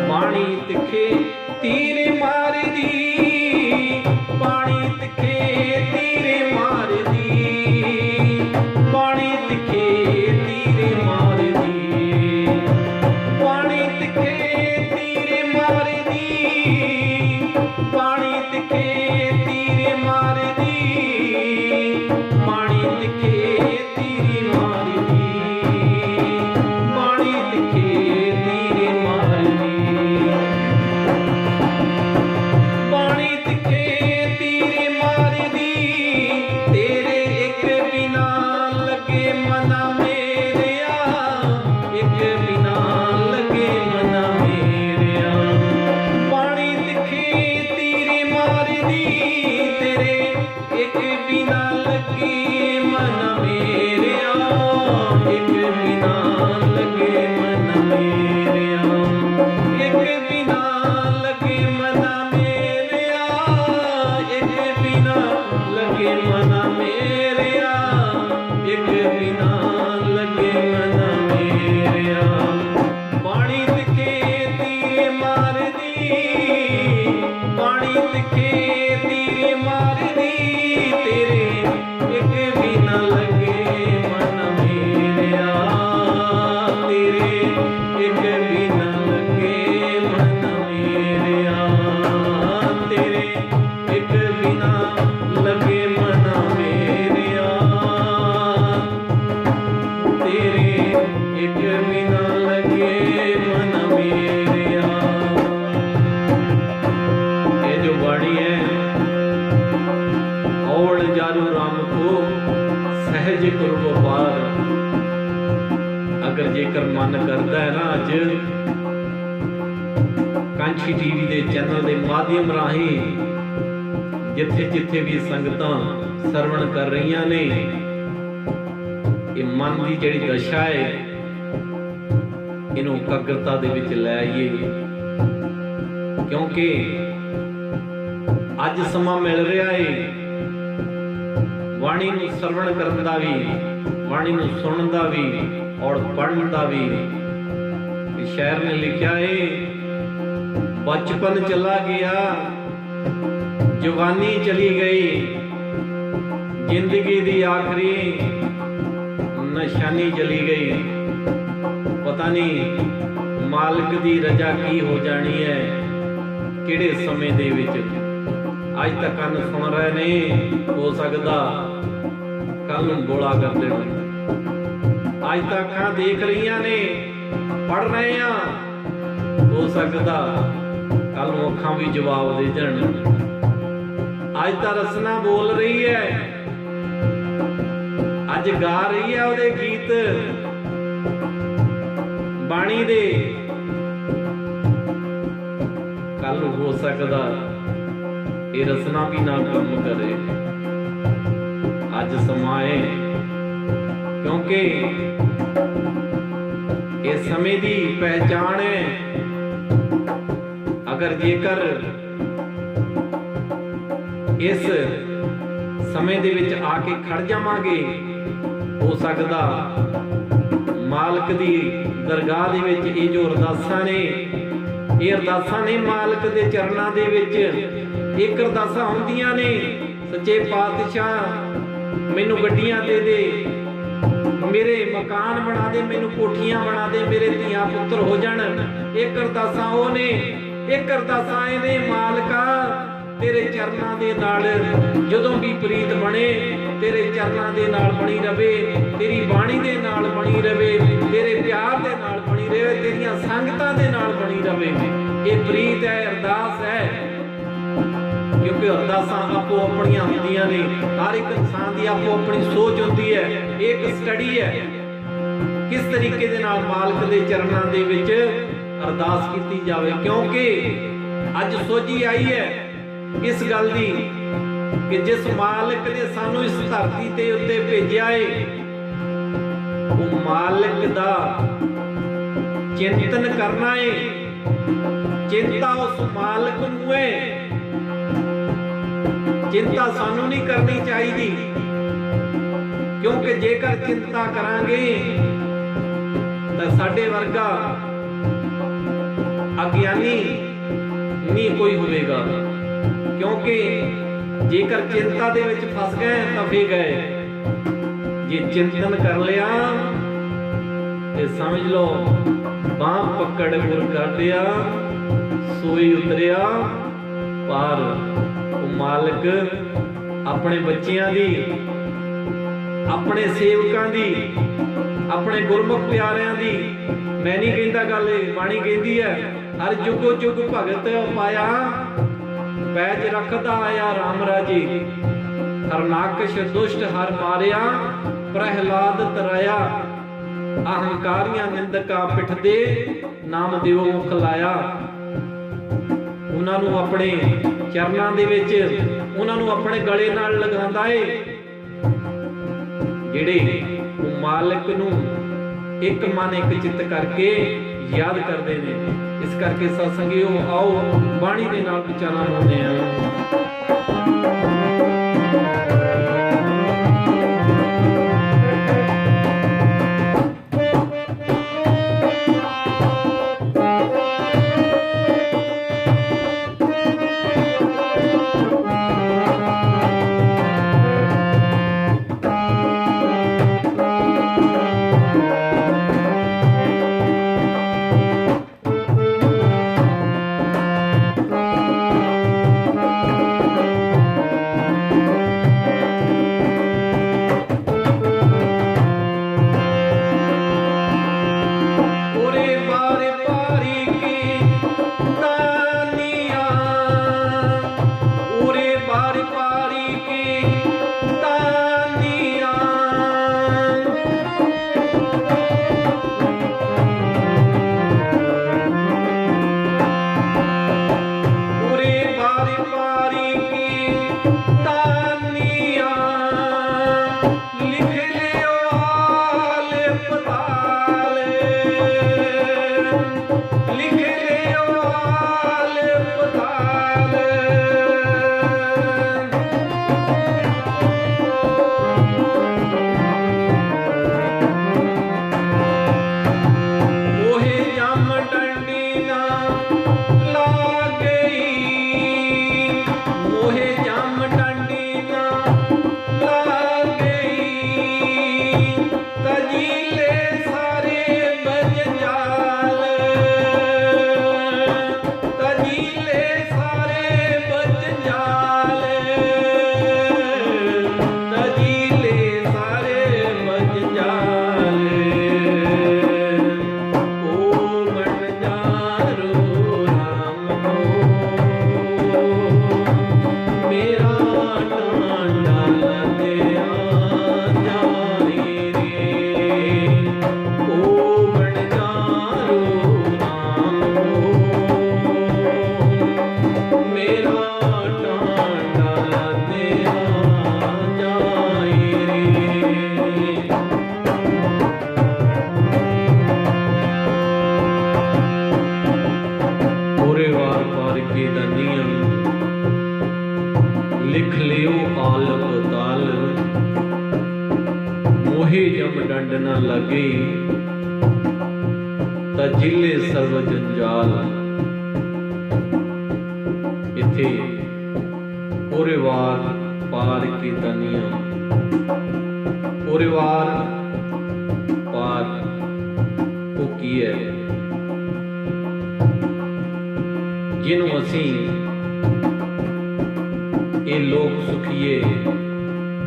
पानी तिखे तीर मारदी, पानी तिखे तीर मारदी, पानी तिखे तीर मारदी, पानी तिखे तीर मारदी, पानी तिखे तीर मारदी, पानी तिखे तीर मारदी, पानी तिखे तीर मारदी, पानी तिखे तीर मारदी। तेरे एक बिना लगे मना मेरेया, एक बिना लगे मना मेरेया, पानी तिखे तीर मारदी। तेरे एक बिना लगे मना मेरेया, एक बिना लगे मना मेरेया, एक बिना लगे मना मेरेया, एक बिना लगे मना मेरेया, एक बिना लगे मना मेरेया, पानी तिखे तीर मारदी, पानी तिखे तीर मारदी। तेरे एक बिना लगे मना मेरेया, तेरे एक बिना लगे मना मेरेया, तेरे एक बिना लगे मना मेरेया, तेरे एक बिना लगे मना मेरेया। ये जो वाणी है, और जारू राम को सहज करो व्यापार। अगर जेकर मन करता है ना, अज कांछी टीवी के चैनल के माध्यम राही जिथे जिथे भी संगतां सरवण कर रही ने, ये मन की जिहड़ी दशा है ਇਹਨੂੰ ਇਕਾਗਰਤਾ ਦੇ ਵਿੱਚ ਲੈ ਆਈਏ, ਕਿਉਂਕਿ ਅੱਜ ਸਮਾਂ ਮਿਲ ਰਿਹਾ ਏ ਬਾਣੀ ਨੂੰ ਸਰਵਣ ਕਰਨ ਦਾ ਵੀ, ਬਾਣੀ ਨੂੰ ਸੁਣਨ ਦਾ ਵੀ ਔਰ ਪੜ੍ਹਨ ਦਾ ਵੀ। ਸ਼ਾਇਰ ਨੇ ਲਿਖਿਆ ਏ, ਬਚਪਨ ਚਲਾ ਗਿਆ ਜਵਾਨੀ ਚਲੀ ਗਈ, ਜ਼ਿੰਦਗੀ ਦੀ ਆਖਰੀ ਨਿਸ਼ਾਨੀ ਚਲੀ ਗਈ। ਪਤਾ ਨਹੀਂ ਮਾਲਕ ਦੀ ਰਜ਼ਾ ਕੀ ਹੋ ਜਾਣੀ ਹੈ, ਕਿਹੜੇ ਸਮੇਂ ਦੇ ਵਿੱਚ। ਅੱਜ ਤੱਕ ਕੰਨ ਸੁਣ ਰਹੇ ਨੇ, ਹੋ ਸਕਦਾ ਕੱਲ ਨੂੰ ਗੋਲਾ ਕਰ ਦੇਣ। ਅੱਜ ਤੱਕ ਅੱਖਾਂ ਦੇਖ ਰਹੀਆਂ ਨੇ, ਪੜ੍ਹ ਰਹੇ ਆ, ਹੋ ਸਕਦਾ ਕੱਲ ਨੂੰ ਅੱਖਾਂ ਵੀ ਜਵਾਬ ਦੇ ਦੇਣ। ਅੱਜ ਤਾਂ ਰਸਨਾ ਬੋਲ ਰਹੀ ਹੈ, ਅੱਜ ਗਾ ਰਹੀ ਹੈ ਉਹਦੇ ਗੀਤ ਬਾਣੀ ਦੇ, ਕੱਲ ਨੂੰ ਹੋ ਸਕਦਾ ਇਹ ਰਸਨਾ ਵੀ ਨਾ ਕੰਮ ਕਰੇ। ਅੱਜ ਸਮਾਂ ਹੈ, ਕਿਉਂਕਿ ਇਹ ਸਮੇਂ ਦੀ ਪਹਿਚਾਣ ਹੈ। ਅਗਰ ਜੇਕਰ ਇਸ ਸਮੇਂ ਦੇ ਵਿੱਚ ਆ ਕੇ ਖੜ ਜਾਵਾਂਗੇ, ਹੋ ਸਕਦਾ ਮਾਲਕ ਦੀ ਦਰਗਾਹ ਦੇ ਵਿੱਚ ਇਹ ਜੋ ਅਰਦਾਸਾਂ ਨੇ, ਇਹ ਅਰਦਾਸਾਂ ਨੇ ਮਾਲਕ ਦੇ ਚਰਨਾਂ ਦੇ ਵਿੱਚ। ਇੱਕ ਅਰਦਾਸਾਂ ਹੁੰਦੀਆਂ ਨੇ, ਸੱਚੇ ਪਾਤਸ਼ਾਹ ਮੈਨੂੰ ਗੱਡੀਆਂ ਦੇ ਦੇ, ਮੇਰੇ ਮਕਾਨ ਬਣਾ ਦੇ, ਮੈਨੂੰ ਕੋਠੀਆਂ ਬਣਾ ਦੇ, ਮੇਰੇ ਧੀਆਂ ਪੁੱਤਰ ਹੋ ਜਾਣ। ਇੱਕ ਅਰਦਾਸਾਂ ਉਹ ਨੇ, ਇੱਕ ਅਰਦਾਸਾਂ ਇਹ ਨੇ, ਮਾਲਕਾ ਤੇਰੇ ਚਰਨਾਂ ਦੇ ਨਾਲ ਜਦੋਂ ਵੀ ਪ੍ਰੀਤ ਬਣੇ, ਤੇਰੇ ਚਰਨਾਂ ਦੇ ਨਾਲ ਬਣੀ ਰਵੇ, ਤੇਰੀ ਬਾਣੀ ਦੇ ਨਾਲ ਬਣੀ ਰਵੇ, ਤੇਰੇ ਪਿਆਰ ਦੇ ਨਾਲ ਬਣੀ ਰਵੇ, ਤੇਰੀਆਂ ਸੰਗਤਾਂ ਦੇ ਨਾਲ ਬਣੀ ਰਵੇ। ਇਹ ਪ੍ਰੀਤ ਹੈ, ਅਰਦਾਸ ਹੈ। ਕਿਉਂਕਿ ਅਰਦਾਸਾਂ ਆਪੋ ਆਪਣੀਆਂ ਹੁੰਦੀਆਂ ਨੇ, ਹਰ ਇੱਕ ਇਨਸਾਨ ਦੀ ਆਪੋ ਆਪਣੀ ਸੋਚ ਹੁੰਦੀ ਹੈ। ਇਹ ਇੱਕ ਸਟੱਡੀ ਹੈ, ਕਿਸ ਤਰੀਕੇ ਦੇ ਨਾਲ ਮਾਲਕ ਦੇ ਚਰਨਾਂ ਦੇ ਵਿੱਚ ਅਰਦਾਸ ਕੀਤੀ ਜਾਵੇ। ਕਿਉਂਕਿ ਅੱਜ ਸੋਝੀ ਆਈ ਹੈ ਇਸ ਗੱਲ ਦੀ ਕਿ ਜਿਸ ਮਾਲਕ ਨੇ ਸਾਨੂੰ ਇਸ ਧਰਤੀ ਤੇ ਉੱਤੇ ਭੇਜਿਆ ਏ, ਉਹ ਮਾਲਕ ਦਾ ਚਿੰਤਨ ਕਰਨਾ ਏ। ਚਿੰਤਾ ਉਸ ਮਾਲਕ ਨੂੰ ਏ, ਚਿੰਤਾ ਸਾਨੂੰ ਨਹੀਂ ਕਰਨੀ ਚਾਹੀਦੀ। ਕਿਉਂਕਿ ਜੇਕਰ ਚਿੰਤਾ ਕਰਾਂਗੇ ਤਾਂ ਸਾਡੇ ਵਰਗਾ ਅਗਿਆਨੀ ਨਹੀਂ ਕੋਈ ਹੋਵੇਗਾ। ਕਿਉਂਕਿ ਜੇਕਰ ਚਿੰਤਾ ਦੇ ਵਿੱਚ ਫਸ ਗਏ ਤਾਂ ਫੇ ਗਏ। ਜੇ ਚਿੰਤਨ ਕਰ ਲਿਆ ਤੇ ਸਮਝ ਲਓ ਬਾਂਹ ਪਕੜ ਗੁਰ ਕਾਢਿਆ, ਸੋਈ ਉਤਰਿਆ ਪਾਰ। ਉਹ ਮਾਲਕ ਆਪਣੇ ਬੱਚਿਆਂ ਦੀ, ਆਪਣੇ ਸੇਵਕਾਂ ਦੀ, ਆਪਣੇ ਗੁਰਮੁਖ ਪਿਆਰਿਆਂ ਦੀ, ਮੈਂ ਨਹੀਂ ਕਹਿੰਦਾ ਗੱਲ, ਇਹ ਬਾਣੀ ਕਹਿੰਦੀ ਹੈ, ਹਰ ਜੁਗੋ ਜੁਗ ਭਗਤ ਪਾਇਆ, ਪੈਜ ਰੱਖਦਾ ਆਇਆ ਰਾਮ ਰਾਜੇ। ਹਰਨਾਕਸ਼ ਦੁਸ਼ਟ ਹਰ ਮਾਰਿਆ, ਪ੍ਰਹਿਲਾਦ ਤਰਾਇਆ, ਅਹੰਕਾਰੀਆਂ ਨਿੰਦਕਾਂ ਪਿੱਠ ਦੇ, ਨਾਮ ਦਿਓ ਮੁਖ ਲਾਇਆ। ਉਹਨਾਂ ਨੂੰ ਆਪਣੇ ਚਰਨਾਂ ਦੇ ਵਿੱਚ, ਉਹਨਾਂ ਨੂੰ ਆਪਣੇ ਗਲੇ ਨਾਲ ਲਗਾਉਂਦਾ ਏ, ਜਿਹੜੇ ਉਹ ਮਾਲਕ ਨੂੰ ਇੱਕ ਮਨ ਇੱਕ ਚਿੱਤ ਕਰਕੇ ਯਾਦ ਕਰਦੇ ਨੇ। ਇਸ ਕਰਕੇ ਸਤ ਸੰਗਿਓ ਆਓ ਬਾਣੀ ਦੇ ਨਾਲ ਵਿਚਾਰਾਂ ਲਾਉਂਦੇ ਹਾਂ। ਨਾ ਲੱਗੇ, ਤਾਂ ਜਿਲੇ ਸਰਬ ਜੰਜਾਲ। ਇੱਥੇ ਪੂਰੇ ਵਾਰ ਪਾਰ ਕੀ ਤਨੀਆਂ, ਪੂਰੇ ਵਾਰ ਪਾਰ ਉਹ ਕੀ ਹੈ ਜਿਹਨੂੰ ਅਸੀਂ ਇਹ ਲੋਕ ਸੁਖੀਏ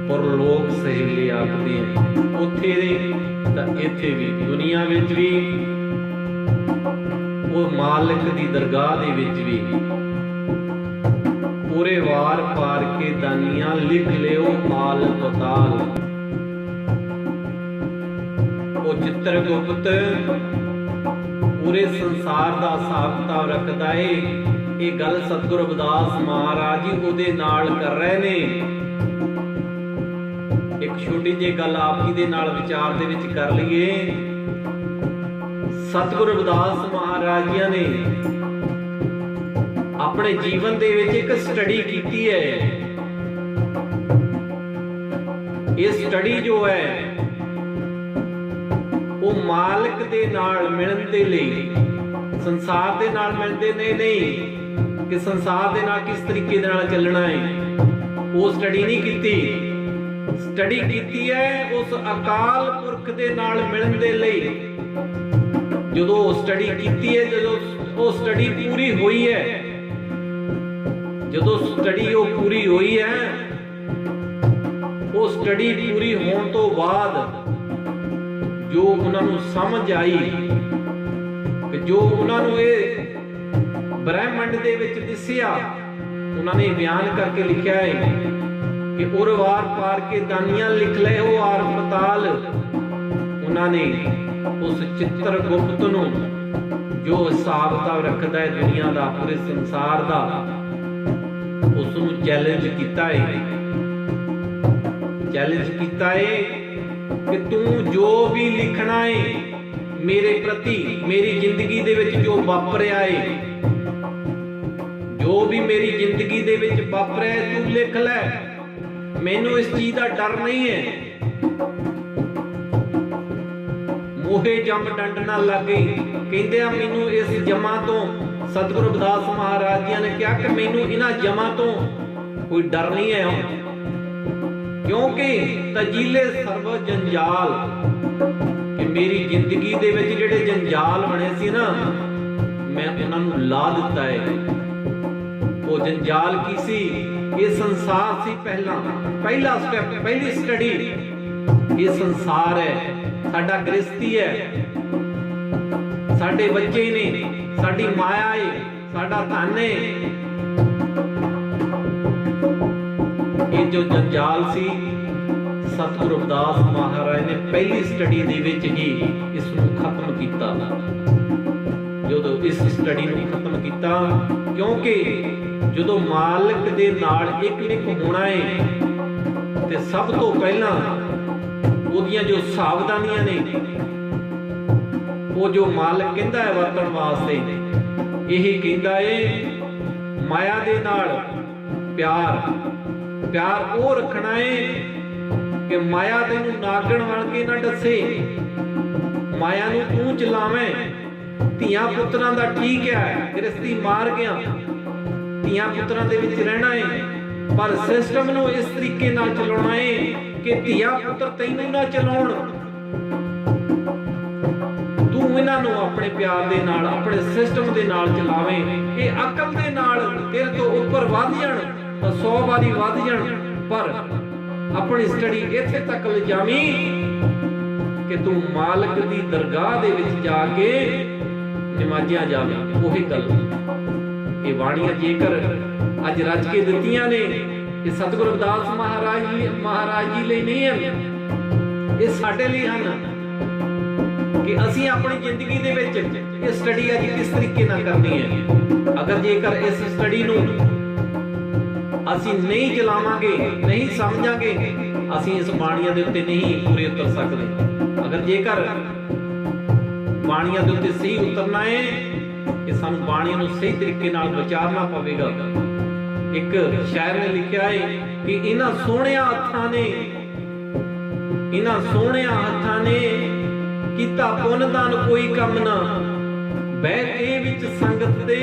ਪਰਲੋਕ ਸਹੇਲੇ ਆਖਦੇ ਹਾਂ। ਉੱਥੇ ਦੇ ਤਾਂ ਇੱਥੇ ਵੀ, ਦੁਨੀਆ ਵਿੱਚ ਵੀ, ਉਹ ਮਾਲਕ ਦੀ ਦਰਗਾਹ ਦੇ ਵਿੱਚ ਵੀ। ਪੂਰੇ ਵਾਰ ਪਾਰ ਕੇ ਦਾਨੀਆਂ, ਲਿਖ ਲਿਓ ਆਲ ਪਤਾਲ। ਉਹ ਚਿੱਤਰਗੁਪਤ ਪੂਰੇ ਸੰਸਾਰ ਦਾ ਹਿਸਾਬ ਕਿਤਾਬ ਰੱਖਦਾ ਏ। ਇਹ ਗੱਲ ਸਤਿਗੁਰੂ ਰਵਿਦਾਸ ਮਹਾਰਾਜ ਜੀ ਉਹਦੇ ਨਾਲ ਕਰ ਰਹੇ ਨੇ। ਇੱਕ ਛੋਟੀ ਜਿਹੀ ਗੱਲ ਆਪ ਜੀ ਦੇ ਨਾਲ ਵਿਚਾਰ ਦੇ ਵਿੱਚ ਕਰ ਲਈਏ। ਸਤਿਗੁਰੂ ਰਵਿਦਾਸ ਮਹਾਰਾਜ ਜੀ ਨੇ ਆਪਣੇ ਜੀਵਨ ਦੇ ਵਿੱਚ ਇੱਕ ਸਟੱਡੀ ਕੀਤੀ ਹੈ। ਇਹ ਸਟੱਡੀ ਜੋ ਹੈ ਉਹ ਮਾਲਕ ਦੇ ਨਾਲ ਮਿਲਣ ਦੇ ਲਈ, ਸੰਸਾਰ ਦੇ ਨਾਲ ਮਿਲਦੇ ਨਹੀਂ ਕਿ ਸੰਸਾਰ ਦੇ ਨਾਲ ਕਿਸ ਤਰੀਕੇ ਦੇ ਨਾਲ ਚੱਲਣਾ ਹੈ, ਉਹ ਸਟੱਡੀ ਨਹੀਂ ਕੀਤੀ। ਸਟੱਡੀ ਕੀਤੀ ਹੈ ਉਸ ਅਕਾਲ ਪੁਰਖ ਦੇ ਨਾਲ ਮਿਲਣ ਦੇ ਲਈ। ਜਦੋਂ ਸਟੱਡੀ ਕੀਤੀ ਹੈ, ਜਦੋਂ ਉਹ ਸਟੱਡੀ ਪੂਰੀ ਹੋਈ ਹੈ, ਜਦੋਂ ਸਟੱਡੀ ਉਹ ਪੂਰੀ ਹੋਈ ਹੈ, ਉਹ ਸਟੱਡੀ ਪੂਰੀ ਹੋਣ ਤੋਂ ਬਾਅਦ ਜੋ ਉਹਨਾਂ ਨੂੰ ਸਮਝ ਆਈ ਕਿ ਜੋ ਉਹਨਾਂ ਨੂੰ ਇਹ ਬ੍ਰਹਿਮੰਡ ਦੇ ਵਿੱਚ ਦਿਸਿਆ, ਉਹਨਾਂ ਨੇ ਬਿਆਨ ਕਰਕੇ ਲਿਖਿਆ ਹੈ ਕਿ ਉਰਵਾਰ ਪਾਰ ਕੇ ਦਾਨੀਆਂ, ਲਿਖ ਲਏ ਉਹ ਆਰ ਪਤਾਲ। ਉਹਨਾਂ ਨੇ ਉਸ ਚਿੱਤਰਗੁਪਤ ਨੂੰ, ਜੋ ਹਿਸਾਬ ਕਿਤਾਬ ਰੱਖਦਾ ਹੈ ਦੁਨੀਆ ਦਾ, ਪੂਰੇ ਸੰਸਾਰ ਦਾ, ਉਸ ਨੂੰ ਚੈਲੰਜ ਕੀਤਾ ਹੈ। ਚੈਲੰਜ ਕੀਤਾ ਹੈ ਕਿ ਤੂੰ ਜੋ ਵੀ ਲਿਖਣਾ ਹੈ ਮੇਰੇ ਪ੍ਰਤੀ, ਮੇਰੀ ਜ਼ਿੰਦਗੀ ਦੇ ਵਿੱਚ ਜੋ ਵਾਪਰਿਆ ਹੈ, ਜੋ ਵੀ ਮੇਰੀ ਜ਼ਿੰਦਗੀ ਦੇ ਵਿੱਚ ਵਾਪਰਿਆ ਤੂੰ ਲਿਖ ਲੈ। ਮੈਨੂੰ ਇਸ ਚੀਜ਼ ਦਾ ਡਰ ਨਹੀਂ ਹੈ। ਮੋਹੇ ਜੰਮ ਡੰਡ ਨਾ ਲੱਗੇ। ਕਹਿੰਦੇ ਆ ਮੈਨੂੰ ਇਸ ਜਮਾਂ ਤੋਂ, ਸਤਿਗੁਰੂ ਰਵਿਦਾਸ ਮਹਾਰਾਜ ਜੀ ਨੇ ਕਿਹਾ ਕਿ ਮੈਨੂੰ ਇਹਨਾਂ ਜਮਾਂ ਤੋਂ ਕੋਈ ਡਰ ਨਹੀਂ ਹੈ, ਕਿਉਂਕਿ ਤਜੀਲੇ ਸਰਬ ਜੰਜਾਲ, ਕਿ ਮੇਰੀ ਜ਼ਿੰਦਗੀ ਦੇ ਵਿੱਚ ਜਿਹੜੇ ਜੰਜਾਲ ਬਣੇ ਸੀ ਨਾ, ਮੈਂ ਉਹਨਾਂ ਨੂੰ ਲਾ ਦਿੱਤਾ ਹੈ। ਉਹ ਜੰਜਾਲ ਕੀ ਸੀ? ਇਹ ਸੰਸਾਰ ਸੀ। ਪਹਿਲਾ ਸਟੈਪ, ਪਹਿਲੀ ਸਟੱਡੀ ਇਹ ਸੰਸਾਰ ਹੈ, ਸਾਡਾ ਗ੍ਰਸਤੀ ਹੈ, ਸਾਡੇ ਬੱਚੇ ਨੇ, ਸਾਡੀ ਮਾਇਆ ਹੈ, ਸਾਡਾ ਧਨ ਹੈ। ਇਹ ਜੋ ਜੰਜਾਲ ਸੀ, ਸਤਿਗੁਰੂ ਰਵਿਦਾਸ ਮਹਾਰਾਜ ਨੇ ਪਹਿਲੀ ਸਟੱਡੀ ਦੇ ਵਿੱਚ ਹੀ ਇਸ ਨੂੰ ਖਤਮ ਕੀਤਾ। ਜਦੋਂ ਇਸ ਸਟੱਡੀ ਨੂੰ ਖਤਮ ਕੀਤਾ, ਕਿਉਂਕਿ ਜਦੋਂ ਮਾਲਕ ਦੇ ਨਾਲ ਇੱਕ ਹੋਣਾ ਹੈ ਤੇ ਸਭ ਤੋਂ ਪਹਿਲਾਂ ਉਹਦੀਆਂ ਜੋ ਸਾਵਧਾਨੀਆਂ ਨੇ, ਉਹ ਜੋ ਮਾਲਕ ਕਹਿੰਦਾ ਹੈ ਵਰਤਣ ਵਾਸਤੇ, ਇਹ ਕਹਿੰਦਾ ਹੈ ਮਾਇਆ ਦੇ ਨਾਲ ਪਿਆਰ ਉਹ ਰੱਖਣਾ ਹੈ ਕਿ ਮਾਇਆ ਤੈਨੂੰ ਨਾਗਣ ਬਣ ਕੇ ਨਾ ਡੱਸੇ, ਮਾਇਆ ਨੂੰ ਤੂੰ ਚਲਾਵੇਂ। ਧੀਆਂ ਪੁੱਤਰਾਂ ਦਾ ਠੀਕ ਹੈ, ਗ੍ਰਸਤੀ ਮਾਰ ਗਿਆ, ਧੀਆਂ ਪੁੱਤਰਾਂ ਦੇ ਵਿੱਚ ਰਹਿਣਾ ਹੈ, ਪਰ ਸਿਸਟਮ ਨੂੰ ਇਸ ਤਰੀਕੇ ਨਾਲ ਚਲਾਉਣਾ ਹੈ ਕਿ ਧੀਆਂ ਪੁੱਤਰ ਤੈਨੂੰ ਨਾ ਚਲਾਉਣ। ਤੂੰ ਇਹਨਾਂ ਨੂੰ ਆਪਣੇ ਪਿਆਰ ਦੇ ਨਾਲ, ਆਪਣੇ ਸਿਸਟਮ ਦੇ ਨਾਲ ਚਲਾਵੇਂ। ਇਹ ਅਕਲ ਦੇ ਨਾਲ ਤੇਰੇ ਤੋਂ ਉੱਪਰ ਵੱਧ ਜਾਣ ਤਾਂ 100 ਵਾਰੀ ਵੱਧ ਜਾਣ, ਪਰ ਆਪਣੀ ਸਟੱਡੀ ਇੱਥੇ ਤੱਕ ਲਿਜਾਵੀਂ ਕਿ ਤੂੰ ਮਾਲਕ ਦੀ ਦਰਗਾਹ ਦੇ ਵਿੱਚ ਜਾ ਕੇ ਨਮਾਜ਼ਿਆ ਜਾਵੇਂ। ਉਹੀ ਗੱਲ ਇਹ ਬਾਣੀਆਂ ਜੇਕਰ ਅੱਜ ਰਚ ਕੇ ਦਿੱਤੀਆਂ ਨੇ, ਇਹ ਸਤਿਗੁਰੂ ਰਵਿਦਾਸ ਮਹਾਰਾਜ ਜੀ ਲਈ ਨਹੀਂ ਹਨ, ਇਹ ਸਾਡੇ ਲਈ ਹਨ ਕਿ ਅਸੀਂ ਆਪਣੀ ਜ਼ਿੰਦਗੀ ਦੇ ਵਿੱਚ ਇਹ ਸਟੱਡੀ ਅੱਜ ਕਿਸ ਤਰੀਕੇ ਨਾਲ ਕਰਨੀ ਹੈ। ਅਗਰ ਜੇਕਰ ਇਸ ਸਟੱਡੀ ਨੂੰ ਅਸੀਂ ਨਹੀਂ ਚਲਾਵਾਂਗੇ, ਨਹੀਂ ਸਮਝਾਂਗੇ, ਅਸੀਂ ਇਸ ਬਾਣੀਆਂ ਦੇ ਉੱਤੇ ਨਹੀਂ ਪੂਰੇ ਉਤਰ ਸਕਦੇ। ਅਗਰ ਜੇਕਰ ਬਾਣੀਆਂ ਦੇ ਉੱਤੇ ਸਹੀ ਉਤਰਨਾ ਹੈ, ਕਿ ਸਾਨੂੰ ਬਾਣੀਆਂ ਨੂੰ ਸਹੀ ਤਰੀਕੇ ਨਾਲ ਵਿਚਾਰਨਾ ਪਵੇਗਾ। ਇੱਕ ਸ਼ਾਇਰ ਨੇ ਲਿਖਿਆ ਹੈ ਕਿ ਇਹਨਾਂ ਸੋਹਣਿਆਂ ਹੱਥਾਂ ਨੇ ਕੀਤਾ ਪੁੰਨ ਦਾਨ ਕੋਈ ਕੰਮ ਨਾ, ਬਹਿ ਕੇ ਵਿੱਚ ਸੰਗਤ ਦੇ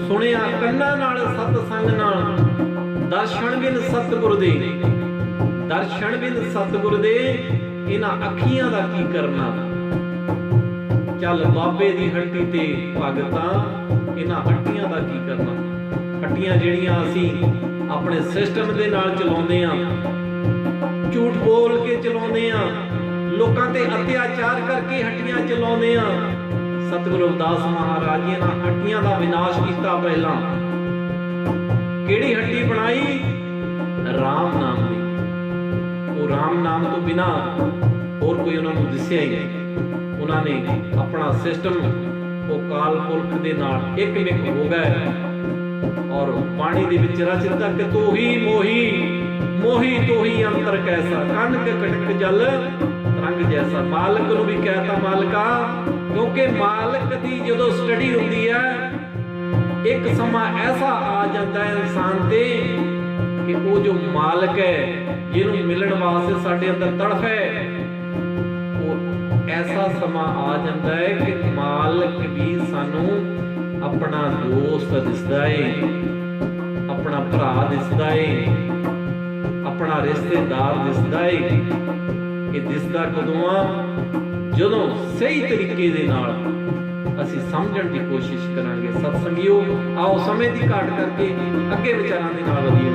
ਸੁਣਿਆ ਕੰਨਾਂ ਨਾਲ ਸਤ ਸੰਗ ਨਾਲ, ਦਰਸ਼ਨ ਬਿਨ ਸਤਿਗੁਰ ਦੇ, ਦਰਸ਼ਨ ਬਿਨ ਸਤਿਗੁਰ ਦੇ ਇਹਨਾਂ ਅੱਖੀਆਂ ਦਾ ਕੀ ਕਰਨਾ। ਚੱਲ ਬਾਬੇ ਦੀ ਹੱਟੀ ਤੇ ਭਗਤਾਂ ਇਹਨਾਂ ਹੱਟੀਆਂ ਦਾ ਕੀ ਕਰਨਾ। ਹੱਟੀਆਂ ਜਿਹੜੀਆਂ ਅਸੀਂ ਆਪਣੇ ਸਿਸਟਮ ਦੇ ਨਾਲ ਚਲਾਉਂਦੇ ਆ, ਝੂਠ ਬੋਲ ਕੇ ਚਲਾਉਂਦੇ ਆ, ਲੋਕਾਂ ਤੇ ਅਤਿਆਚਾਰ ਕਰਕੇ ਹੱਟੀਆਂ ਚਲਾਉਂਦੇ ਆ। ਸਤਿਗੁਰੂ ਰਵਿਦਾਸ ਮਹਾਰਾਜ ਜੀ ਨੇ ਹੱਟੀਆਂ ਦਾ ਵਿਨਾਸ਼ ਕੀਤਾ। ਪਹਿਲਾਂ ਕਿਹੜੀ ਹੱਟੀ ਬਣਾਈ? ਰਾਮ ਨਾਮ ਦੀ। ਉਹ ਰਾਮ ਨਾਮ ਤੋਂ ਬਿਨਾ ਹੋਰ ਕੋਈ ਉਹਨਾਂ ਨੂੰ ਦਿਸਿਆ ਹੀ ਨਹੀਂ। ਉਹਨਾਂ ਨੇ ਆਪਣਾ ਸਿਸਟਮ ਉਹ ਕਾਲ ਪੁਰਖ ਦੇ ਨਾਲ ਇੱਕ ਮਿਕ ਹੋ ਗਏ ਔਰ ਪਾਣੀ ਦੇ ਵਿੱਚ ਰਚ ਤੱਕ ਤੋਹੀ ਮੋਹੀ, ਮੋਹੀ ਤੋਹੀ ਅੰਤਰ ਕੈਸਾ, ਕਣਕ ਕਟਕ ਜਲ ਰੰਗ ਜੈਸਾ। ਮਾਲਕ ਨੂੰ ਵੀ ਕਹਿਤਾ ਮਾਲਕਾ, ਕਿਉਂਕਿ ਮਾਲਕ ਦੀ ਜਦੋਂ ਸਟੱਡੀ ਹੁੰਦੀ ਹੈ ਇੱਕ ਸਮਾਂ ਐਸਾ ਆ ਜਾਂਦਾ ਹੈ ਇਨਸਾਨ ਤੇ ਕਿ ਉਹ ਜੋ ਮਾਲਕ ਹੈ ਜਿਹਨੂੰ ਮਿਲਣ ਵਾਸਤੇ ਸਾਡੇ ਅੰਦਰ ਤੜਫ ਹੈ, ਉਹ ਐਸਾ ਸਮਾਂ ਆ ਜਾਂਦਾ ਹੈ ਕਿ ਮਾਲਕ ਵੀ ਸਾਨੂੰ ਆਪਣਾ ਦੋਸਤ ਦਿਸਦਾ ਏ, ਆਪਣਾ ਭਰਾ ਦਿਸਦਾ ਏ, ਆਪਣਾ ਰਿਸ਼ਤੇਦਾਰ ਦਿਸਦਾ ਏ। ਇਹ ਦਿਸਦਾ ਕਦੋਂ ਆ? ਜਦੋਂ ਸਹੀ ਤਰੀਕੇ ਦੇ ਨਾਲ ਅਸੀਂ ਸਮਝਣ ਦੀ ਕੋਸ਼ਿਸ਼ ਕਰਾਂਗੇ। ਸਤ ਸੰਗਿਓ, ਆਓ ਸਮੇਂ ਦੀ ਘਾਟ ਕਰਕੇ ਅੱਗੇ ਵਿਚਾਰਾਂ ਦੇ ਨਾਲ ਵਧੀਏ।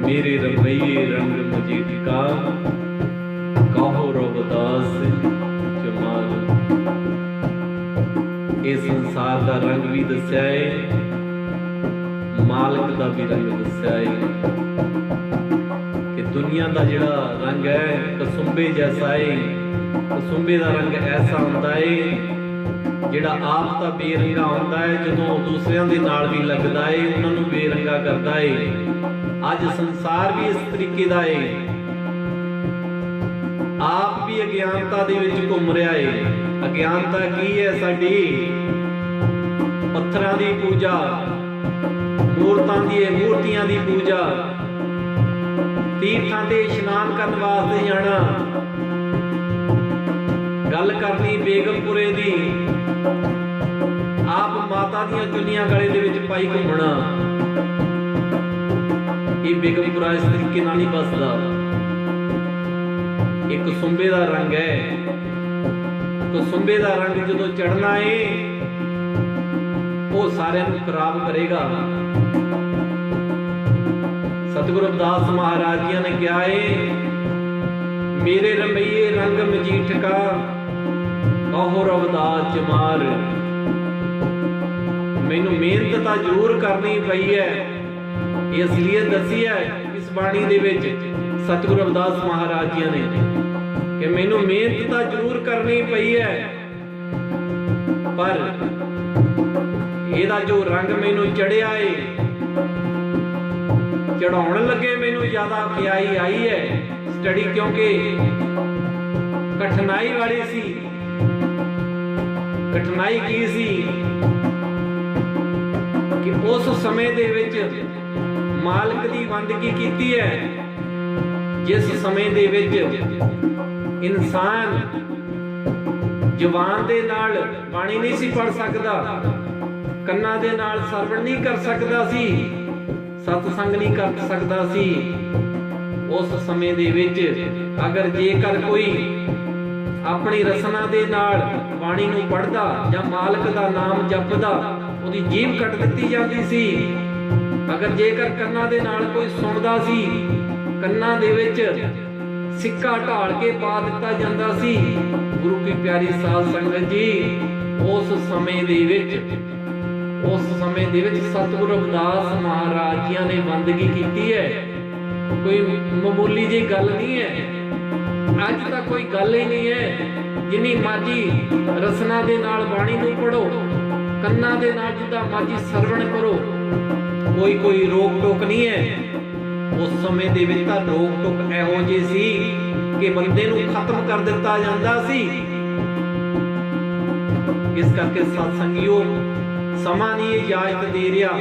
मेरे रवैये रंग मुझे टिका, कहो रविदास जमाल। इस संसार का रंग भी दस्या है, मालक का भी रंग दस्या है कि दुनिया का जिहड़ा रंग है कसुंबे जैसा है। कसुंबे का रंग ऐसा होता है जिहड़ा आप तो बेरंगा होता है, जदों दूसरियां दे नाल भी लगता है उन्होंने बेरंगा करता है। अज संसार भी इस तरीके का है, आप भी अज्ञानता दे विच घुम रहा है। अज्ञानता की है? साडी पत्थरां दी पूजा, मूर्तियां दी पूजा, तीर्थां ते इशनान करन वास्ते जाना, गल करनी बेगमपुरे दी, आप माता दियां चुन्नियां गले दे विच पाई घुमना। ये बेगमपुरा इस तरीके नाल नहीं बसदा। एक कसुंबे दा रंग है, कसुंबे दा रंग जदों चढ़ना है वो सारियां नूं खराब करेगा। सतगुरु रविदास महाराज जी ने कहा है, मेरे रवैये रंग मजीठ का, कहो रविदास जमार। ਮੈਨੂੰ ਮਿਹਨਤ ਤਾਂ ਜ਼ਰੂਰ ਕਰਨੀ ਪਈ ਹੈ। ਇਹ ਅਸਲੀਅਤ ਦੱਸੀ ਹੈ ਇਸ ਬਾਣੀ ਦੇ ਵਿੱਚ ਸਤਿਗੁਰੂ ਰਵਿਦਾਸ ਮਹਾਰਾਜ ਜੀ ਨੇ ਕਿ ਮੈਨੂੰ ਮਿਹਨਤ ਤਾਂ ਜ਼ਰੂਰ ਕਰਨੀ ਪਈ ਹੈ, ਪਰ ਇਹਦਾ ਜੋ ਰੰਗ ਮੈਨੂੰ ਚੜਿਆ ਏ, ਚੜਾਉਣ ਲੱਗੇ ਮੈਨੂੰ ਜ਼ਿਆਦਾ ਖਿਆਈ ਆਈ ਹੈ ਸਟੱਡੀ, ਕਿਉਂਕਿ ਕਠਿਨਾਈ ਵਾਲੀ ਸੀ। ਕਠਿਨਾਈ ਕੀ ਸੀ ਕਿ ਉਸ ਸਮੇਂ ਦੇ ਵਿੱਚ ਮਾਲਕ ਦੀ ਬੰਦਗੀ ਕੀਤੀ ਹੈ, ਜਿਸ ਸਮੇਂ ਦੇ ਵਿੱਚ ਇਨਸਾਨ ਜ਼ੁਬਾਨ ਦੇ ਨਾਲ ਬਾਣੀ ਨਹੀਂ ਸੀ ਪੜ੍ਹ ਸਕਦਾ, ਕੰਨਾਂ ਦੇ ਨਾਲ ਸਰਵਣ ਨਹੀਂ ਕਰ ਸਕਦਾ ਸੀ, ਸਤਸੰਗ ਨਹੀਂ ਕਰ ਸਕਦਾ ਸੀ। ਉਸ ਸਮੇਂ ਦੇ ਵਿੱਚ ਅਗਰ ਜੇਕਰ ਕੋਈ ਆਪਣੀ ਰਸਨਾ ਦੇ ਨਾਲ ਬਾਣੀ ਨੂੰ ਪੜ੍ਹਦਾ ਜਾਂ ਮਾਲਕ ਦਾ ਨਾਮ ਜਪਦਾ, ਉਹਦੀ ਜੀਭ ਕੱਟ ਦਿੱਤੀ ਜਾਂਦੀ ਸੀ। ਅਗਰ ਜੇਕਰ ਕੰਨਾਂ ਦੇ ਨਾਲ ਕੋਈ ਸੁਣਦਾ ਸੀ, ਕੰਨਾਂ ਦੇ ਵਿੱਚ ਸਿੱਕਾ ਢਾਲ ਕੇ ਪਾ ਦਿੱਤਾ ਜਾਂਦਾ ਸੀ। ਗੁਰੂ ਕੀ ਪਿਆਰੀ ਸਾਧ ਸੰਗਤ ਜੀ, ਉਸ ਸਮੇਂ ਦੇ ਵਿੱਚ ਸਤਿਗੁਰੂ ਰਵਿਦਾਸ ਮਹਾਰਾਜ ਜੀ ਨੇ ਬੰਦਗੀ ਕੀਤੀ ਹੈ। ਕੋਈ ਮਾਮੂਲੀ ਜਿਹੀ ਗੱਲ ਨਹੀਂ ਹੈ। ਅੱਜ ਤਾਂ ਕੋਈ ਗੱਲ ਹੀ ਨਹੀਂ ਹੈ। ਜਿੰਨੀ ਮਰਜ਼ੀ ਰਸਨਾ ਦੇ ਨਾਲ ਬਾਣੀ ਨੂੰ ਪੜੋ, ਕੰਨਾਂ ਦੇ ਨਾਲ ਜਿੱਦਾਂ ਮਰਜ਼ੀ ਸਰਵਣ ਕਰੋ, ਕੋਈ ਰੋਕ ਟੋਕ ਨਹੀਂ ਹੈ। ਉਸ ਸਮੇਂ ਦੇ ਵਿੱਚ ਤਾਂ ਰੋਕ ਟੋਕ ਇਹੋ ਜਿਹੀ ਸੀ ਕਿ ਬੰਦੇ ਨੂੰ ਖਤਮ ਕਰ ਦਿੱਤਾ ਜਾਂਦਾ ਸੀ। ਇਸ ਕਰਕੇ ਸਤ ਸੰਗਿਓ, ਸਮਾਂ ਨਹੀਂ ਇਜਾਜ਼ਤ ਦੇ ਰਿਹਾ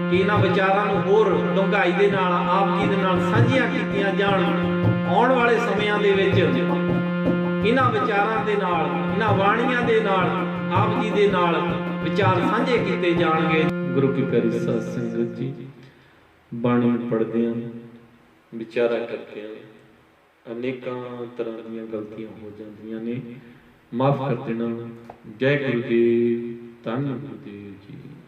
ਕਿ ਇਹਨਾਂ ਵਿਚਾਰਾਂ ਨੂੰ ਹੋਰ ਡੂੰਘਾਈ ਦੇ ਨਾਲ ਆਪ ਜੀ ਦੇ ਨਾਲ ਸਾਂਝੀਆਂ ਕੀਤੀਆਂ ਜਾਣ। ਆਉਣ ਵਾਲੇ ਸਮਿਆਂ ਦੇ ਵਿੱਚ ਇਹਨਾਂ ਵਿਚਾਰਾਂ ਦੇ ਨਾਲ, ਇਹਨਾਂ ਬਾਣੀਆਂ ਦੇ ਨਾਲ ਆਪ ਜੀ ਦੇ ਨਾਲ ਵਿਚਾਰ ਸਾਂਝੇ ਕੀਤੇ ਜਾਣਗੇ। ਗੁਰੂ ਕੀ ਪਿਆਰੀ ਸਾਧ ਸੰਗਤ ਜੀ, ਬਾਣੀ ਪੜ੍ਹਦੇ ਹਾਂ, ਵਿਚਾਰਾ ਕਰਦੇ ਹਾਂ, ਅਨੇਕਾਂ ਤਰ੍ਹਾਂ ਦੀਆਂ ਗਲਤੀਆਂ ਹੋ ਜਾਂਦੀਆਂ ਨੇ, ਮਾਫ ਕਰ ਦੇਣਾ। ਜੈ ਗੁਰੂਦੇਵ, ਧੰਨ ਗੁਰੂਦੇਵ ਜੀ।